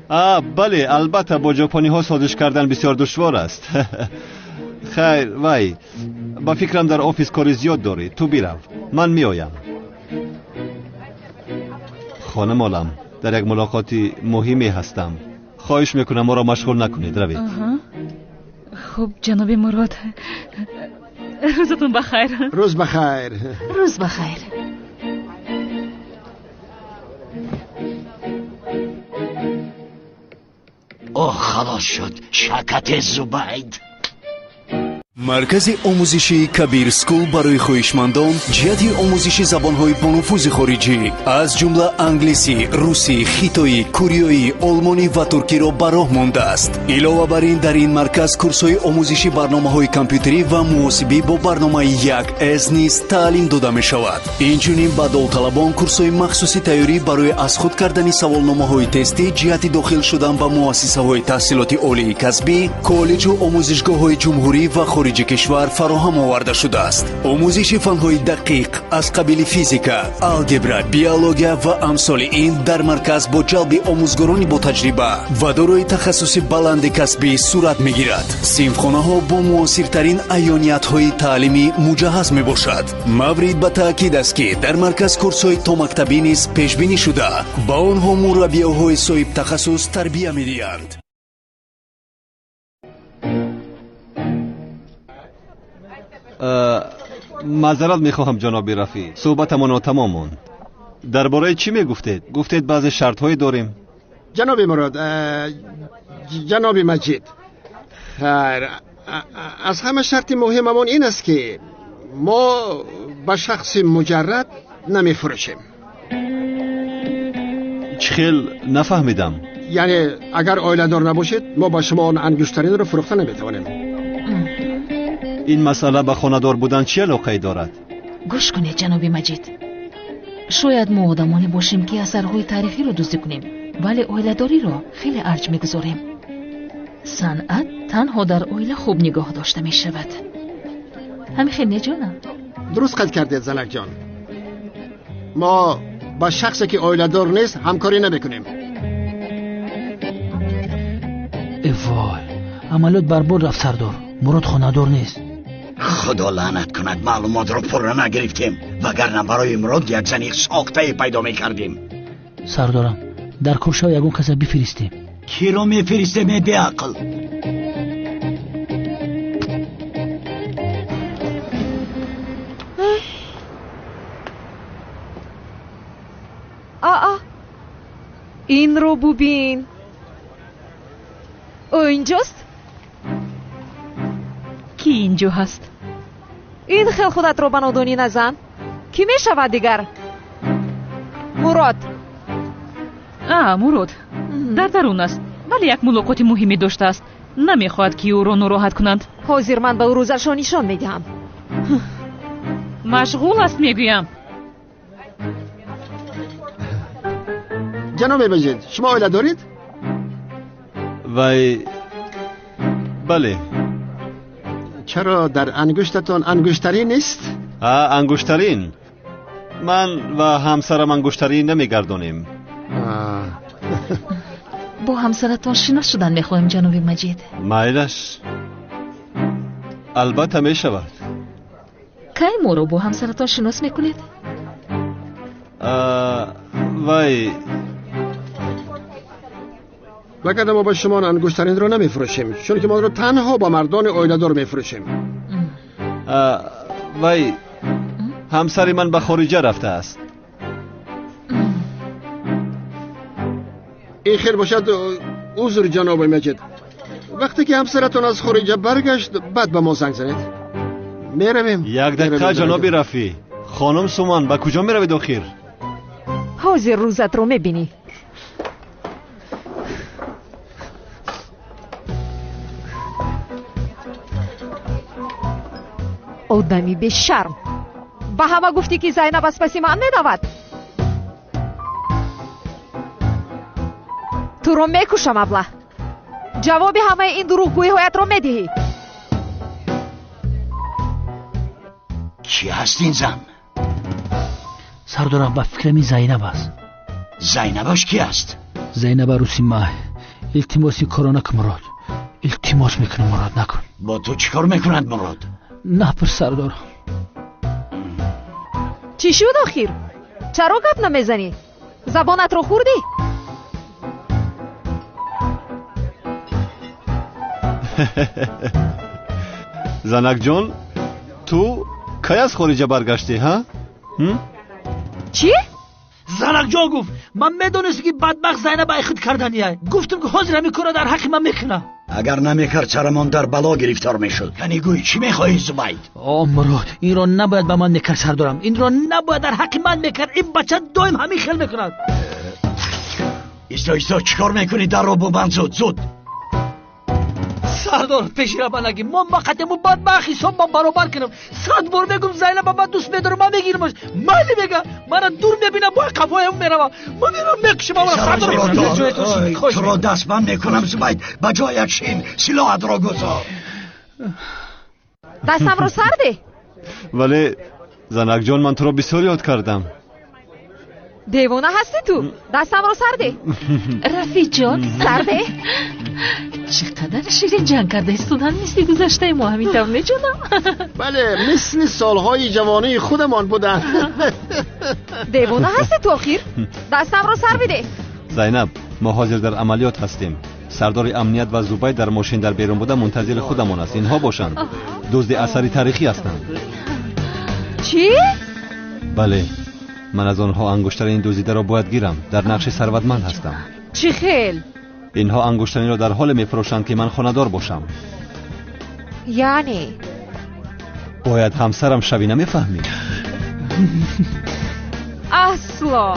بله البته با ژاپنی ها سازش کردن بسیار دشوار است. خیر وای با فکرم در آفیس کاری زیاد داری. تو بیرو من میایم. خانم عالم در یک ملاقاتی مهمی هستم. خواهش میکنم ما را مشغول نکنید. روید. خب جناب مراد روزتون بخیر. روز بخیر. روز بخیر. خلاص شد. شرکت زبید. маркази омӯзиши кабир скул барои хоҳишмандон ҷиҳати омӯзиши забонҳои бонуфузи хориҷӣ аз ҷумла англисӣ, русӣ, хитоӣ, кӯриёӣ, олмонӣ ва туркиро ба роҳ мондааст. илова бар ин дар ин марказ курсҳои омӯзиши барномаҳои компютерӣ ва муосибӣ бо барномаи 1С низ таълим дода мешавад. инчунин ба довталабон курсҳои махсуси тайёрӣ барои аз худ кардани саволномаҳои тестӣ ҷиҳати дохил шудан ба муассисаҳои таҳсилоти олии касбӣ, коллеҷу омӯзишгоҳҳои ҷумҳурӣ ва хориҷи кишвар фароҳам оварда шудааст. омӯзиши фанҳои дақиқ аз қабили физика, алгебра, биология ва амсоли ин дар марказ бо ҷалби омӯзгорони бо таҷриба ва дорои тахассуси баланди касбӣ сурат мегирад. синфхонаҳо бо муосиртарин айёниятҳои таълимӣ муҷаҳҳаз мебошад. маврид ба таъкид аст ки дар марказ курсҳои томактабӣ низ пешбинӣ шуда ба онҳо мураббиёҳои соҳиб тахассус тарбия медиҳанд. معذرت میخواهم جناب رفیع صحبتمان ناتمام ماند. درباره چی میگفتید؟ گفتید بعضی شرط‌هایی داریم. جناب مراد جناب مجید خیر از همه شرط مهممون این است که ما به شخص مجرد نمیفروشیم. چخیل نفهمیدم. یعنی اگر آیله دار نباشید ما با شما آن انگشترین رو فروخته نمیتوانیم. این مسئله به خانه‌دار بودن چه علاقه‌ای دارد؟ گوش کنید جناب مجید. شاید ما آدمانی باشیم که اثرهای تاریخی رو دزدی کنیم ولی آیله‌داری رو خیلی ارج میگذاریم. صنعت تنها در آیله خوب نگاه داشته می شود. همین خیلی جانم. درست قد کردید زنک جان. ما با شخصی که آیله‌دار نیست همکاری نمیکنیم. وای عملیات برباد رفت سردار. مراد خانه‌دار نیست. خدا لعنت کند معلومات را پر نگرفتیم، وگرنه برای مراد یک زنی ساخته پیدا میکردیم. سردارم در کوشا یگون کس بفرستیم. کی رو میفرستیم بی عقل؟ این رو ببین. او اینجاست؟ کی اینجا هست؟ این خیل خودت رو بنادونی نزن. کی می شود دیگر؟ مراد. مراد در درون است، ولی یک ملاقات مهمی داشته است. نمیخواهد که او را ناراحت کنند. حاضر من به او روزش را نشان میدهم. مشغول است میگویم. جناب مجید، شما عائله دارید؟ وای بله. چرا در انگشتتان انگشتری نیست؟ انگشترین؟ من و همسرم انگشتری نمیگردانیم. با همسرتان شناس شدن میخواهیم جناب مجید. مایلش البته میشود. کی ما رو با همسرتان شناس میکنید؟ وای وگرنه ما با شما انگشترین رو نمیفروشیم، چون که ما رو تنها با مردان عائله دار میفروشیم. وای همسر من به خارجه رفته است. این خیر باشد عذر جناب مجید. وقتی که همسرتون از خارجه برگشت بعد به ما زنگ زنید. میرویم. یک دقیقه جناب رفی. خانم سومان به کجا میروید آخر؟ حاضر روزت رو میبینی. آدمی به شرم. به همه گفتی که زینب از پسی من میدود. تو رو میکشم ابله. جواب همه این دروغگویی هایت رو میدهی. کی هست این زن؟ سردارم به فکرم این زینب است. زینبش کی است؟ زینب عروسی ماه. التماسی کارا نکن مراد. التماس میکنم مراد نکن. با تو چیکار میکند مراد؟ نه پر سردارم. چی شد آخر؟ چرا گپ نمیزنی؟ زبانت رو خوردی؟ زنک جان تو کی از خارجه برگشتی ها؟ چی؟ زنک جان گفت من میدونستی که بدبخت زینب ایخود کردنیه. گفتم که حاضر همی کارا در حق من میکنه. اگر نمیکرد سرمان در بلا گرفتار میشد. یعنی گوی چی میخواهی زبید؟ مراد این را نباید به من میکرد سردارم. این را نباید در حق من میکرد. این بچه دایم همین خیل میکند. ایستا چیکار میکنی؟ در رو ببند زود. سردار پیش را بنگی من وقتمو بدبخت حساب من برابر کنم. 100 بار میگم زینب من دوست میدارم من میگیرمش. مالی میگه من دور میبینم با قفایم میروم. من اینو میکشم سردار. تو را دست بند میکنم زبید. بجای شین سلاحت را گذار. دستم رو سرده. ولی زنک جان من تو را بسیار یاد کردم. دیوانه هستی تو؟ دستم رو سرده. رفیق جان سرده. چقدر شیرین جنگ کرده استودن مثل گذشته ما همین دونه جانا. بله مثل سالهای جوانی خودمان بودن. دیوانه هستی تو آخر؟ دستم رو سر بده. زینب ما حاضر در عملیات هستیم. سردار امنیت و زبید در ماشین در بیرون بوده منتظر خودمان است. اینها باشند دزد اثری تاریخی هستند. چی؟ بله من از آنها انگشترین دزدیده را باید گیرم. در نقش ثروتمند هستم. چی خیل؟ اینها انگشترین را در حال میفروشند که من خانه‌دار باشم. یعنی باید همسرم شوی نمیفهمی؟ اصلا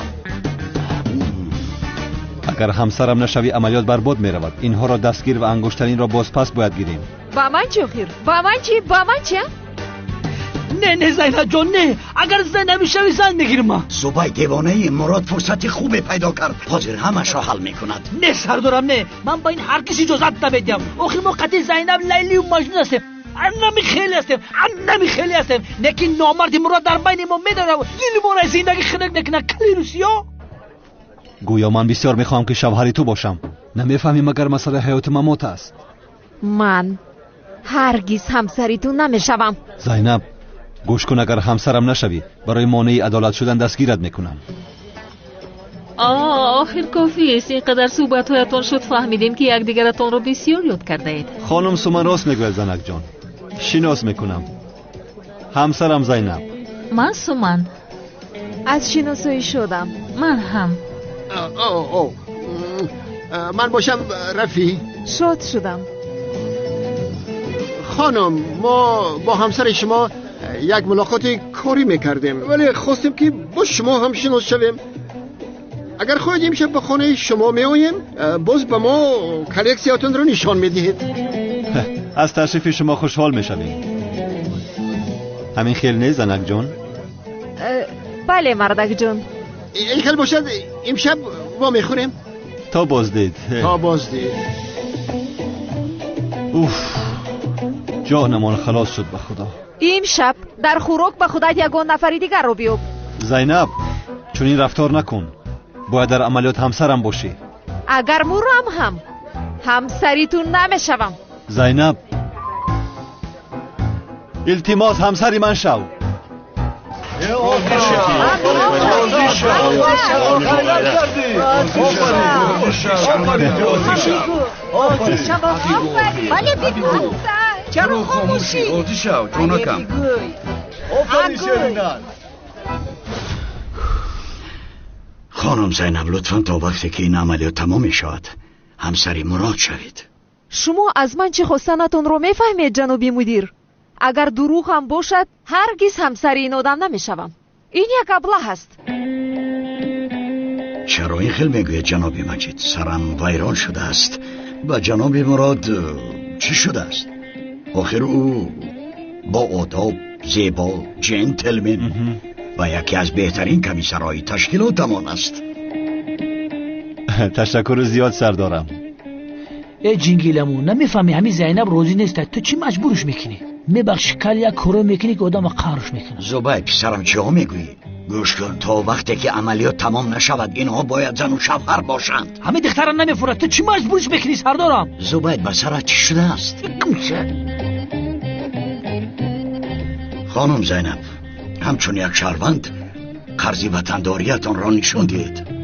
اگر همسرم نشوی عملیات برباد میرود. اینها را دستگیر و انگشترین را بازپس باید گیریم. با من چی آخر؟ با من چی؟ نه زینب جان نه. اگر زن نمیشوی زن میگیرم ما. زبای دیوانه مراد فرصتی خوبی پیدا کرد. حاضر همش را حل میکند. نه سردارم نه. من با این هر کسی اجازت نمیدم. آخر ما قطع زینب لیلی و مجنون هستیم. نمی خیلی هستیم. نکی نامرد مراد در بین ما میدارم. دل ما را زندگی خنک نکنه. کلی روسیا گویا من بسیار میخوام که شوهری تو باشم. نمیفهمی مگر مسئله حیات ممات است. من هرگز همسری تو نمیشوم. زینب گوش کن، اگر همسرم نشوی برای مانع عدالت شدن دستگیرت میکنم. آخر کافی است. اینقدر صحبت‌هایتان شد فهمیدیم که یکدیگرتان رو بسیار یاد کرده اید. خانم سومن راست میگوید زنک جان، شناس میکنم. همسرم زینب. من سومن. از شناسایی شدم. من هم. من باشم رفی. شاد شدم. خانم ما با همسر شما یک ملاقات کاری میکردیم ولی خواستیم که با شما هم شناس شویم. اگر خواهید امشب به خانه شما میآییم باز به ما کلکسیاتون رو نشان میدهید. از تشریف شما خوشحال میشویم. همین خیلی نیست زنک جان؟ بله مردک جان. این خیلی باشد امشب ما میخوریم. تا بازدید. اوف، جانمان خلاص شد به خدا. امشب در خوراک به خودت یگان نفری دیگر رو بیوب. زینب چون این رفتار نکن، باید در عملیات همسرم باشی. اگر مرم هم همسریتون نمیشوم. زینب التماس همسری من شو. چرا خاموشی؟ راضی شو جونکم. خانم زینب لطفاً تا وقتی که این عملیات تمام می شود همسری مراد شوید. شما از من چه خواستنتون رو میفهمید جنابی مدیر؟ اگر دروغ هم باشد هرگز همسری این آدم نمیشوم. این یک ابله هست. چرا این خیلی میگوید جناب مجید؟ سرم ویران شده است. و جناب مراد چی شده است؟ آخر او با آداب، زیبا، جنتلمن و یکی از بهترین کمیسرهای تشکیلاتمان است. تشکر زیاد سردارم. ای جنگیلمون نمیفهمی همین زینب روزی نیست، تو چی مجبورش میکنی؟ میبخش کل یک کارو میکنی که آدم قهرش میکنه. زبای پسرم چی ها میگویی؟ گوش کن، تا وقتی که عملیات تمام نشود اینها باید زن و شوهر باشند. همین دختر نمیفورد، تو چی مجبورش میکنی سردارم؟ زبای بسرت چی شده است؟ خانم زینب همچون یک شهروند قرض وطنداریتان را نشان دهید.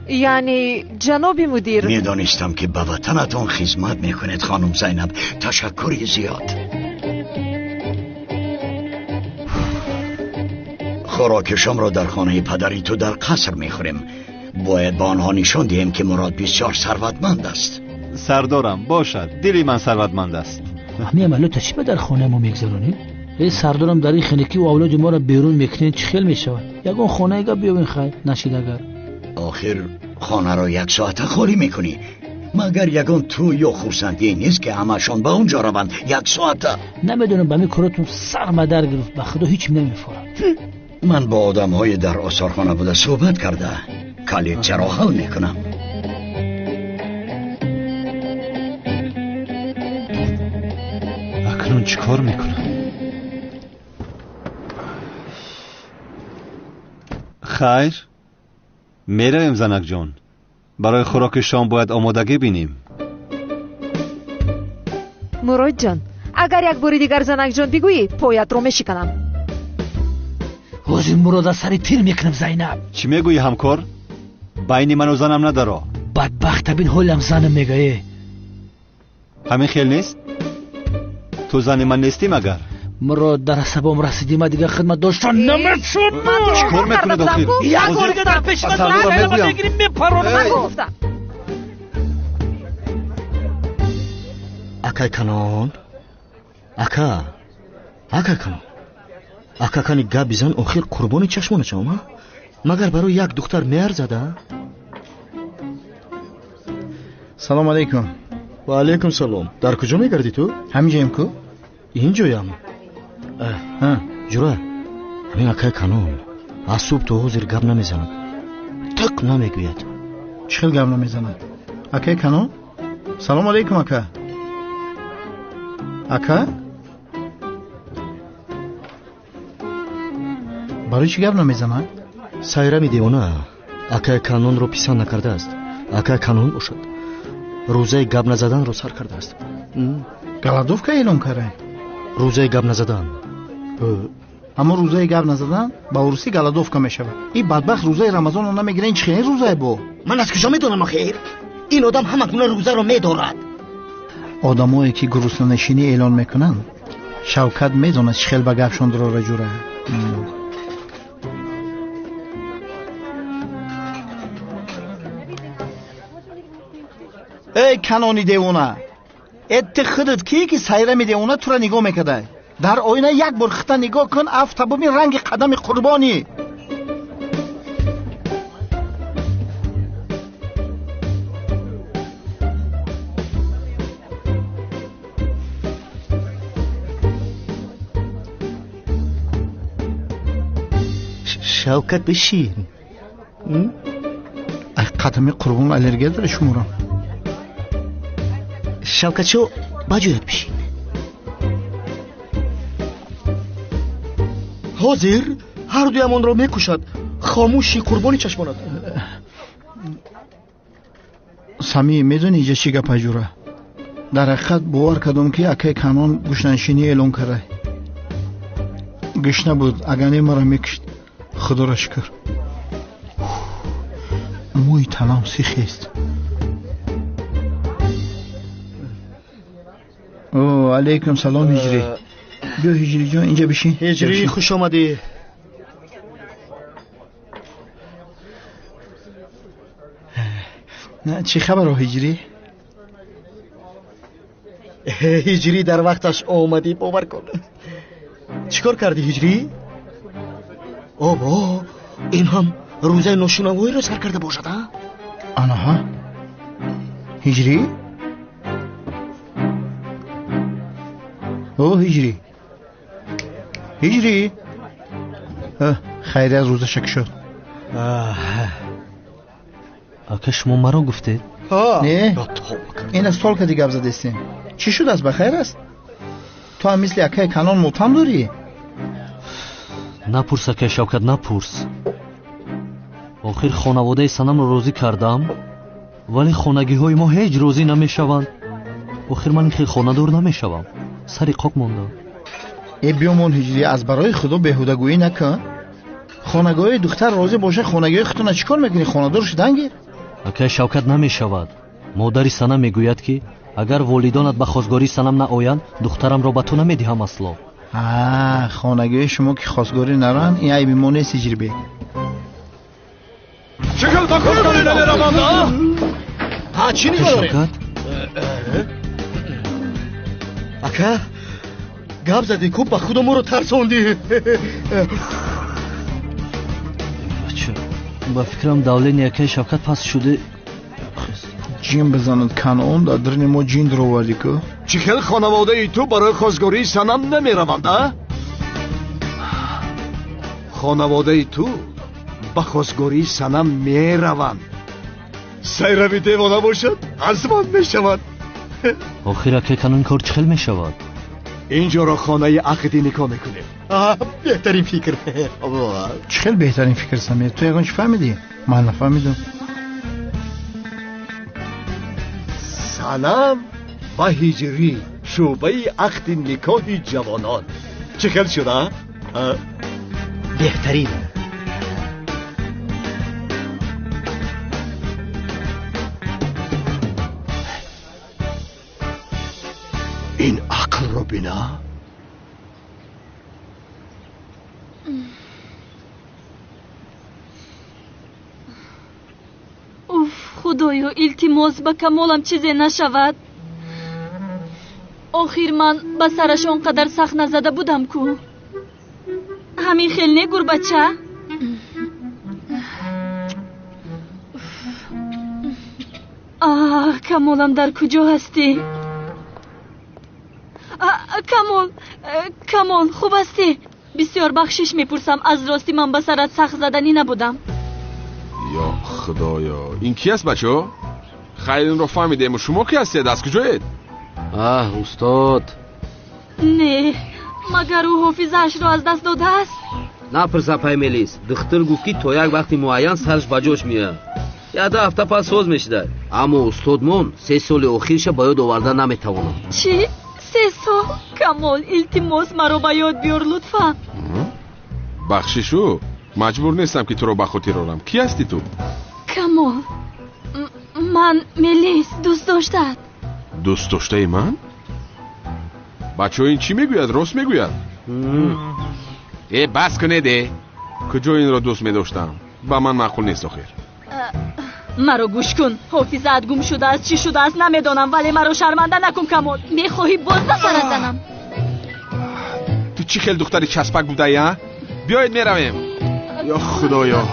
یعنی جناب مدیر میدانستم که به وطنتان خدمت میکنید خانم زینب. تشکری زیاد. خوراکشم را در خانه پدری تو در قصر میخوریم. باید با آنها نشان دهیم که مراد بسیار ثروتمند است. سردارم باشد، دلی من ثروتمند است. همین عملیات چی به در خانه ما میگذرونید؟ ای سردارم در این خنکی و اولاد ما را بیرون میکنید چه خیل میشود؟ یگان خانه ایگا بیابین خیر نشید. اگر آخر خانه را یک ساعت خالی میکنی، مگر یگان تو یا خورسندی نیست که همشان به اونجا روند؟ یک ساعت نمیدونم به می کاراتون سر مدر گرفت، به خدا هیچ نمیفورم. من با آدم های در آثارخانه بوده صحبت کرده، کلید چرا حل میکنم. اکنون چی کار میکنم؟ خیر میرویم زنک جان. برای خوراک شام باید آمادگی بینیم. مراد جان اگر یک باری دیگر زنک جان بگویی پایت رو میشکنم. حاضر مراد از سری تیر میکنم. زینب چی میگویی همکار؟ بین من و زنم نداره. بدبخت بین حالم زنم میگه. همین خیل نیست؟ تو زن من نیستی مگر؟ مراد در حسابم رسیدی، ما دیگه خدمت داشتن نمیشد. چیکار میکنه داخل؟ یک بار که در پیش من نگیریم میپرونم. گفتم اکای کنون اکا کنون اکا کنی گا بیزن آخر قربانی چشمانه چاما مگر برای یک دختر مهر زده. سلام علیکم. و علیکم سلام. در کجا میگردی تو؟ همینجایم کو؟ اینجایم. جورا همین اکای کنون از صبح تو حاضر گب نمیزند، تق نمیگوید. چه خیل گب نمیزند؟ اکای کنون؟ سلام علیکم اکا. اکا؟ برای چی گب نمیزند؟ سایره میدیونه اکای کنون رو پسند نکرده است. اکای کنون باشد روزه گب نزدن رو سر کرده است. голодовка эълон кардем. рӯзаи гап назадан. аммо рӯзаи гап назадан ба урусӣ голодовка мешавад. ин бадбахт рӯзаи рамазонро намегира. ин чӣ хеле рӯзае бо? ман аз куҷо медонам охир? ин одам ҳама гуна рӯзаро медорад. одамое ки гуруснанишинӣ эълон мекунанд шавкат медонад чӣ хел ба гапшон дурора ҷура. эй канони девона, эти худат кие ки сайрами девона тура нигоҳ мекардай? дар оина як бор хита нигоҳ кун. афта бубин ранги қадами қурбонӣ. шавкат бишин. қадами қурбон аллергия дاره шуморо. шавкат шо баҷоят бишин. ҳозир ҳардуямонро мекушад. хомӯши қурбони чашмонат. сами медони иҷа чӣ гапа ҷура? дар ҳақиқат бовар кардам ки акаи канон гӯшнашинӣ эълон кардай. гӯшна буд, агар не маро мекушд. худоро шукр. мӯи танам сихест. о алейкум салом ҳиҷрӣ. биё ҳиҷриҷон инҷа бишин. ҳиҷрӣ хуш омадӣ. чӣ хабаро ҳиҷрӣ? ҳиҷрӣ дар вақташ омадӣ. бовар кун. чӣ кор кардӣ ҳиҷрӣ? обо ин ҳам рӯзаи ношунавоиро сар карда бошад. анаҳа ҳиҷрӣ. о ҳиҷрӣ. ҳиҷрӣ. хайрия рӯза шак шуд. ака шумо маро гуфтед? не ин аз сол кади гап задестем. чӣ шудааст? ба хайр аст? ту ҳам мисли акаи канон мотам дорӣ? напурс акай шавкат, напурс. охир хонаводаи санамро розӣ кардам, вале хонагиҳои мо ҳеҷ розӣ намешаванд. охир ман ин хел хонадор намешавам. сари қоқ мондам. биёмон ҳиҷрӣ, аз барои худо беҳудагӯӣ накун. хонагоҳи духтар розӣ боша, хонагоҳи худтона чӣ кор мекунӣ? хонадор шудан гир. акай шавкат намешавад. модари санам мегӯяд ки агар волидонат ба хостгории санам наоянд, духтарамро ба ту намедиҳам асло. хонагоҳи шумо ки хостгорӣ наранд, ин айби мо нест ҳиҷрибек. چه خیلی با کار داری نمیروم ها چی نگاه اکا گاب زدی کوب با خودم رو ترسوندی با فکرم دولین یکی شوکت پس شده جین بزند کنون در درن ما جین درو وردی که چی خیلی خانواده ای تو برای خواستگاری سنم نمیروند خانواده ای تو با خواستگاری سنم میروند سیروی دیوانه باشد از من میشود آخر که کنون کار چخل میشود اینجا را خانه عقدی نکاح میکنیم بهترین فکر چخل بهترین فکر سمیر تو یکان چی فهمیدی؟ من نفهمیدم سنم و هیجری شعبه عقد نکاح جوانان چخل شده؟ بهترین این عقل رو بینا اوف خدایا التماس با کمالم چیزی نشود آخر من با سرش اونقدر سخت نزده بودم کو همین خیل نگور بچه کمالم در کجا هستی؟ کمال خوب هستی؟ بسیار بخشش میپرسم از راستی من به سرت سخت زدنی نبودم یا خدایا این کی است بچه؟ خیلی رو فهمیدیم شما کی هستید؟ از کجایید؟ استاد نه مگر او حافظش رو از دست داده است؟ نپرسا پیملیس دختر گفت که تو یک وقتی معین سرش بجاش میاد یا 2 هفته پس سوز میشده اما استاد من 3 سال اخیرش باید آورده نمیتوانم چی؟ 3 سال. کمال التماس مرا به یاد بیار لطفا. بخششو مجبور نیستم که تو رو به خاطر آرم. کی هستی تو؟ کمال من ملیس دوست داشتد. دوست داشته من؟ بچه این چی میگوید؟ راست میگوید؟ بس کنه ده. کجا این را دوست میداشتم؟ با من معقول نیست آخر. مرا گوش کن. حافظت گم شده است. چی شده است نمیدانم، ولی مرا شرمنده نکن کمال. میخواهی باز نسرت زنم. تو چی خیلی دختری چسبک بوده یا؟ بیایید میرویم. یا خدایا.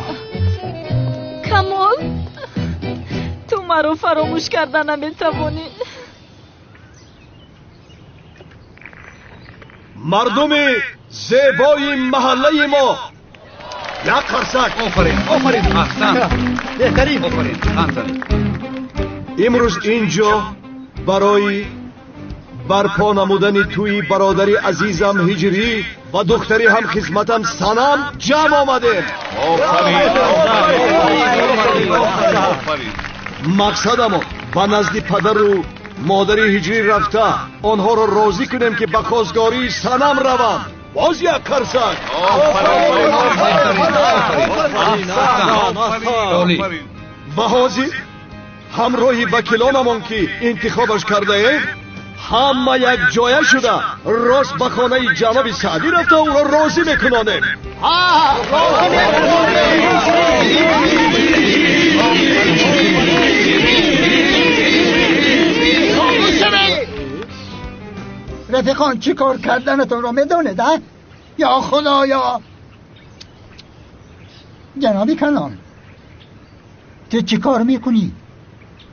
کمال تو مرا فراموش کردن نمیتوانی. مردم زیبای محله ما یک قرصک. آفرین احسن. بهترین. آفرین احسن. امروز اینجا برای برپا نمودن توی برادری عزیزم هجری و دختری هم خدمتم سنم جمع آمده. مقصدم به نزد پدر و مادر هجری رفته آنها را راضی کنیم که به خواستگاری سنم روم. باز یک قرصک. به حاضر همراهی وکیلانمان که انتخابش کرده ایم همه یک جایه شده راست به خانه جناب سعدی رفته او را راضی میکنانیم. رفیقان چی کار کردنتون رو میدونید؟ یا خدایا. جنابی کنان تو چی کار میکنی؟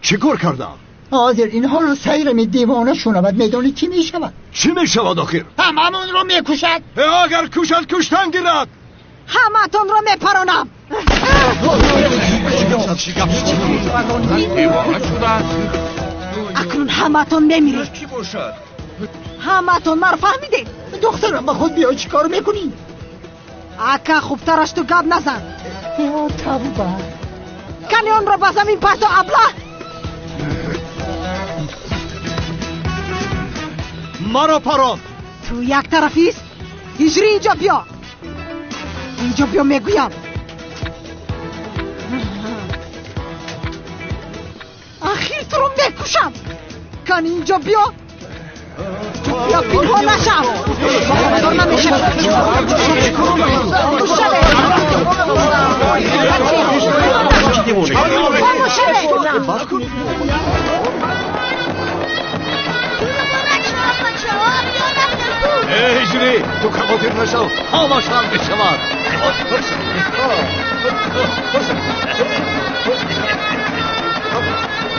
چی کار کردم؟ حاضر اینها رو سیر می دیوانه شنود. میدونی چی میشود؟ چی میشود آخر؟ هممون رو میکشد. اگر کشد کشتن گیرد. همتون رو میپرونم. اکنون همتون میمیرید. چی باشد؟ همتون مرا فهمیدید. دخترم به خود بیا چی کار میکنی؟ اکا خوبترش تو گب نزن. یا توبه. کنی اون رو به زمین پرتو ابله. مرا پران. تو یک طرفیست. هجری اینجا بیا. اینجا بیا میگویم. اخیر تو رو میکشم. کنی اینجا بیا. یا پینهان نشم. خبردار نمیشه. هجری تو خاطر نشو. همش حل بشود.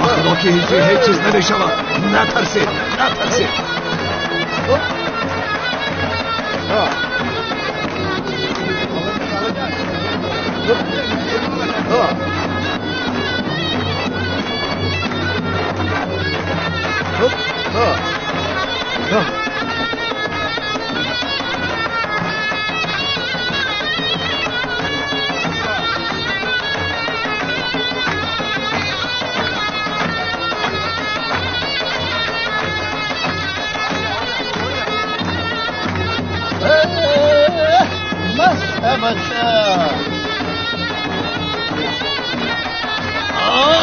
خدا که هجری هیچ چیز نمیشود. نترسید نترسید.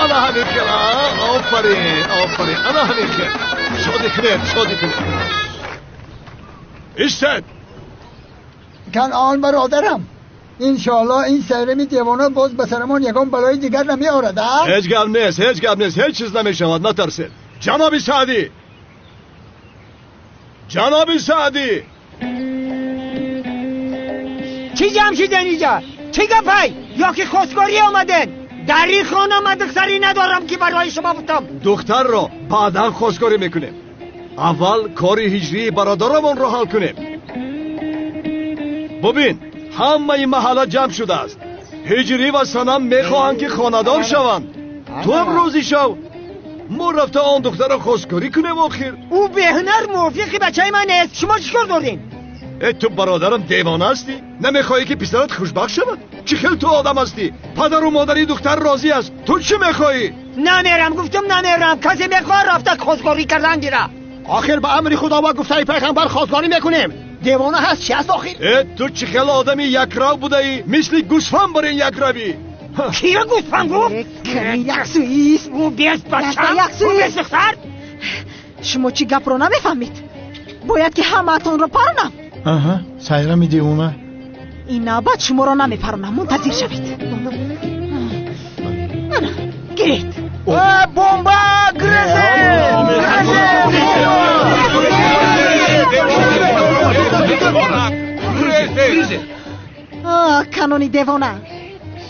انا همین کلا. آفرین آفرین. انا همین کلا. شادی کنید شادی کنید. ایستد. کنعان برادرم انشاءالله این سیرمی دیوانه باز به سرمان یکم بلای دیگر نمی آرد. هیچ گپ نیست هیچ گپ نیست. هیچ چیز نمی شود نترسید. جناب سعدی جناب سعدی. چی جمشیدن اینجا؟ چی گپی؟ یا که خواستگاری آمدن؟ در این خانه من دختری ندارم که برای شما بودم. دختر را بعدا خواستگاری میکنیم. اول کار هجری برادرمون را حل کنیم. ببین همه این محله جمع شده است. هجری و سنم میخواهند که خاندار شوند. تو هم روزی شو. ما رفته آن دختر را خواستگاری کنیم آخر. او به هنر موافق بچه من است. شما چیکار دارین؟ تو برادرم دیوانه هستی؟ نمیخوایی که پسرت خوشبخت شود؟ چه خیلی تو آدم هستی؟ پدر و مادری دختر راضی است. تو چی میخوایی؟ نمیرم گفتم نمیرم. کسی میخواه رفته خواستگاری کردن گیره. آخر به امر خدا و گفته پیغمبر خواستگاری میکنیم. دیوانه هست چی هست آخر؟ تو چه خیلی آدمی یک رو بوده ای؟ مثل گوسفند برین یک روی. کیا گوسفند گفت؟ یک سویست او بیست بچم؟ او بیست دختر؟ شما چی گپ رو نمیفهمید؟ باید که همه اتون رو پرونم. آها سایره می دیوونه. این نباید شما رو نمیپرونم، منتظر شوید. گرید بومبا گریزه. کانونی دیوانه،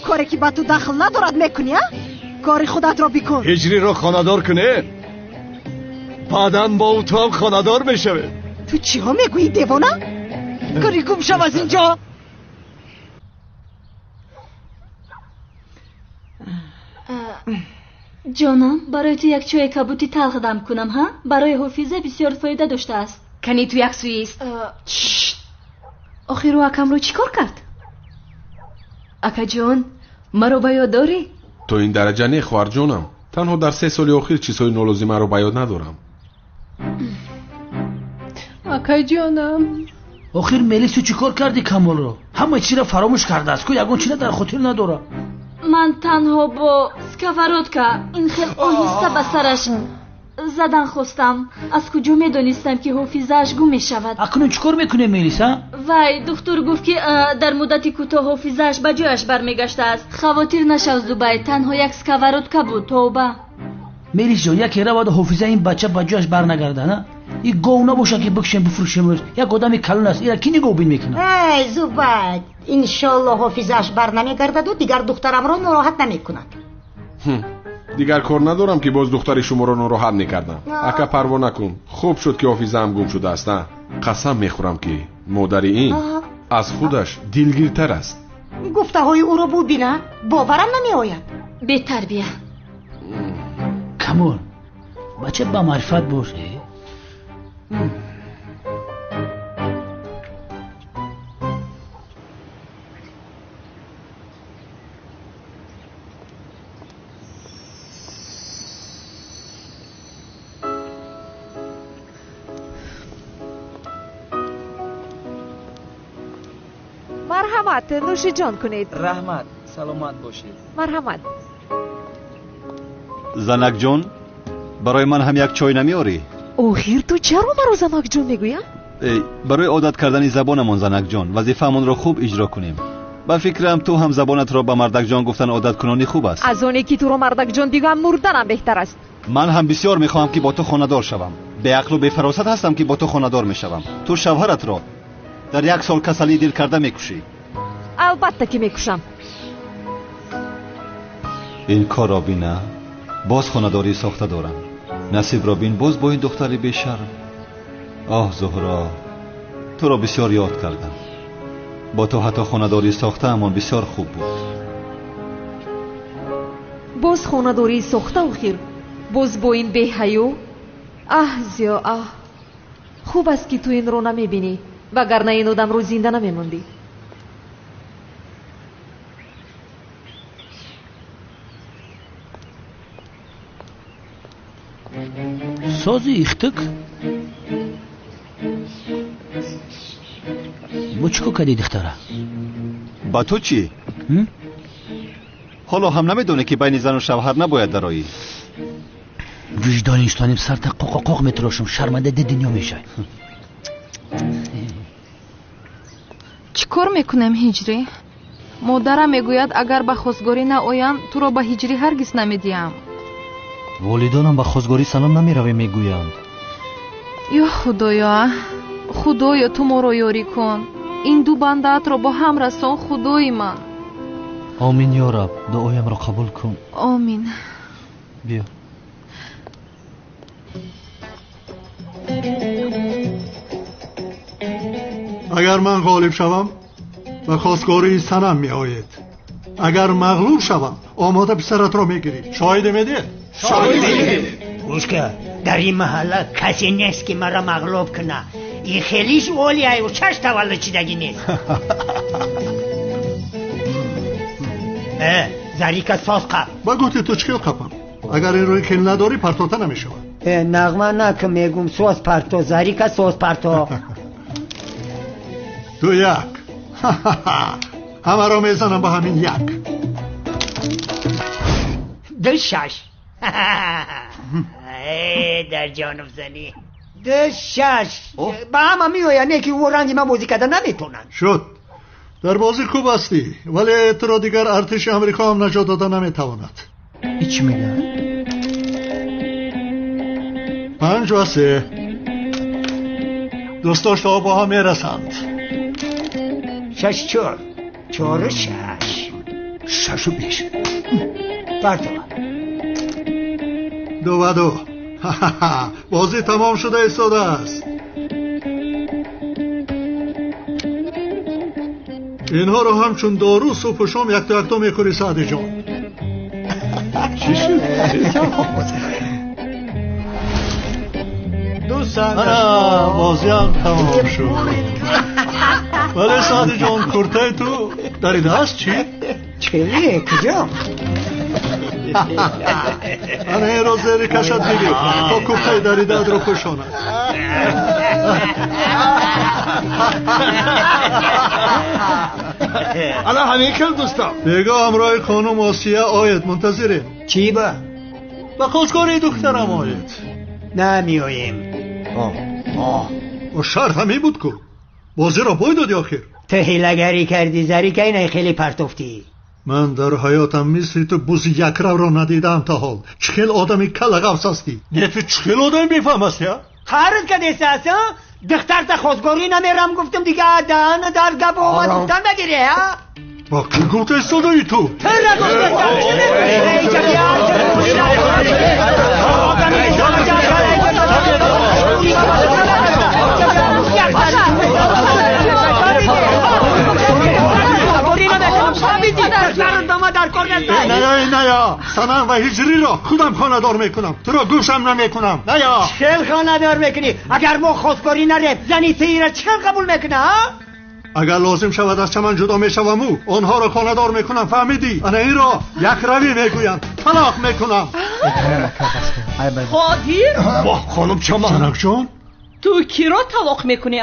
کاری که با تو دخل ندارد میکنی؟ کاری خودت را بکن. هجری رو خانه‌دار کنه بعداً با او تو هم خانه‌دار میشوه. تو چی ها میگویی دیوانه؟ کاری گم شو از اینجا. جانم برای تو یک چای کبوتی تلخ دم کنم ها؟ برای حافظه بسیار فایده داشته است. کنی تو یک سویست. آخر او اکم رو چی کار کرد؟ اکا جان مرا به یاد داری؟ تو این درجه نه خواهر جانم. تنها در 3 سال اخیر چیزهای نولازم رو به یاد ندارم. اکا جانم آخر ملیس تو چی کار کردی کمال رو؟ همه چی را فراموش کرده است که یگون چی در خاطر نداره. من تنها با سکاورودکا این خیلی آهسته به سرش زدن خواستم. از کجا میدونستم که حافظه‌اش گم میشود؟ اکنون چیکار میکنه ملیس ها؟ وای دکتر گفت که در مدت کوتاه حافظه‌اش به جایش برمیگشته است. خواطر نشو زبای، تنها یک سکاورودکا بود. توبه ملیس جان، یک را باید حافظه این بچه به جایش برنگرده نه؟ این گو نباشه که بکشیم بفروشیم. یک آدمی کلون است، اینا کی نگو بین میکنه؟ ای زبد انشالله حافظه‌اش بر نمیگردد و دیگر دخترم را ناراحت نمیکند. دیگر کار ندارم که باز دختر شما رو ناراحت نکردم. اکا پروا نکن. خوب شد که حافظه هم گم شده است. نه قسم میخورم که مادر این از خودش دلگیرتر است. گفته های او رو ببینه باورم نمی آید. بی تربیه. کمال بچه با معرفت باشه. مرحمت نوش جان کنید. رحمت سلامت باشید. مرحمت. زنک جون برای من هم یک چای نمیاری؟ اوخیر تو چرا مرا زنک جون میگویم؟ برای عادت کردن زبانمون زنک جون وظیفه‌مون رو خوب اجرا کنیم. با فکرم تو هم زبانت را به مردک جان گفتن عادت کنانی خوب است. از اونی که تو رو مردک جان دیگم مردنم بهتر است. من هم بسیار میخواهم که با تو خانه‌دار شوم. به عقل و به فراست هستم که با تو خانه‌دار میشوم. تو شوهرت را در 1 سال کسلی دل کرده میکشی. البته که میکشم. این کار را بینه باز خانه‌داری ساخته دارم. نصیب را بین باز با این دختری بیشرم. آه زهرا تو را بسیار یاد کردم. با تو حتی خانه‌داری ساخته امان بسیار خوب بود. باز خانه‌داری ساخته اوخیر باز با این بی‌حیو. زیا خوب است که تو این رو نمیبینی وگرنه این آدم رو زنده نمیموندی. سازی ایختک با چکو کدی دختره؟ با تو چی؟ حالا هم نمیدونه که بین زن و شوهر نباید درایی؟ وجدان ایستانیم سر تا قاق میتراشم شرمنده دنیا میشه. چیکار میکنم هجری؟ مادرم میگوید اگر به خواستگاری نآیم تو را به هجری هرگز نمیدیم. والدانم به خواستگاری سلام نمیروی میگویند. یا خدایا تو ما را یاری کن. این دو بندت را با هم رسان خدای من. آمین یا رب دعایم را قبول کن. آمین. بیا. اگر من غالب شوم به خواستگاری سنم می آید. اگر مغلوب شوم آماده پسرت را میگیری. شاهد میدی؟ گوشکه در این محله کسی نیست که مرا مغلوب کنه. این خیلیش اولیه و چش تولد چیدگی نیست. زریکت ساز قب با گوتی تو چکیل قبم. اگر این روی کل نداری پرتاته نمی شود. نغمه نه که میگم سوز پرتو زریکا سوز پرتو تو یک همه را میزنم با همین یک ده شش در جانب زنی ده شش با همه میوین یکی او رنگی من بازی کردن نمیتونن شد در بازی خوب هستی ولی تو را دیگر ارتش امریکا هم نجات داده نمیتواند چی میگه؟ 5 و 3 دوستاش تا با هم میرسند 6 4 4 و 6 6 و 5 پرتو 2 و 2 بازی تمام شده ایستاده است اینها رو همچون دارو صبح و شام یک تا میخوری سعدی جان چی شد؟ بازی هم تمام شد ولی سعدی جان کرته تو دریده است چی؟ چیه کجا؟ انا این رو زیر کشت بگیر تا کرته دریده رو پوشاند انا همین کل دوستم دیگه همراه خانم آسیه آید منتظریم چی با؟ با خواستگاری دخترم آید نمیاییم و شرط همی بود که بازی را باید دادی آخر تو حیلگری کردی زریکا اینه خیلی پرتوفتی من در حیاتم مثل تو بوز یک رو را ندیدم تا حال چخیل آدمی کل غوص هستی نفی چخیل آدمی بیفهم هستی ها؟ خارج کده اساس ها؟ دختر تا خواستگاری نمیرم گفتم دیگه دهن در گب آمد گفتن بگیری ها؟ با کی گفته ایستاده ای تو؟ تو را نه سنم و هجری را خودم خاندار میکنم تو را گوشم نمیکنم چل خاندار میکنی اگر ما خواستگاری نریم زنی تی را چل قبول میکنه اگر لازم شود از چمن جدا میشوم آنها را خاندار میکنم فهمیدی انا این را یک روی میگویم طلاق میکنم قادر خانم چمن سنک جان تو کی را طلاق میکنی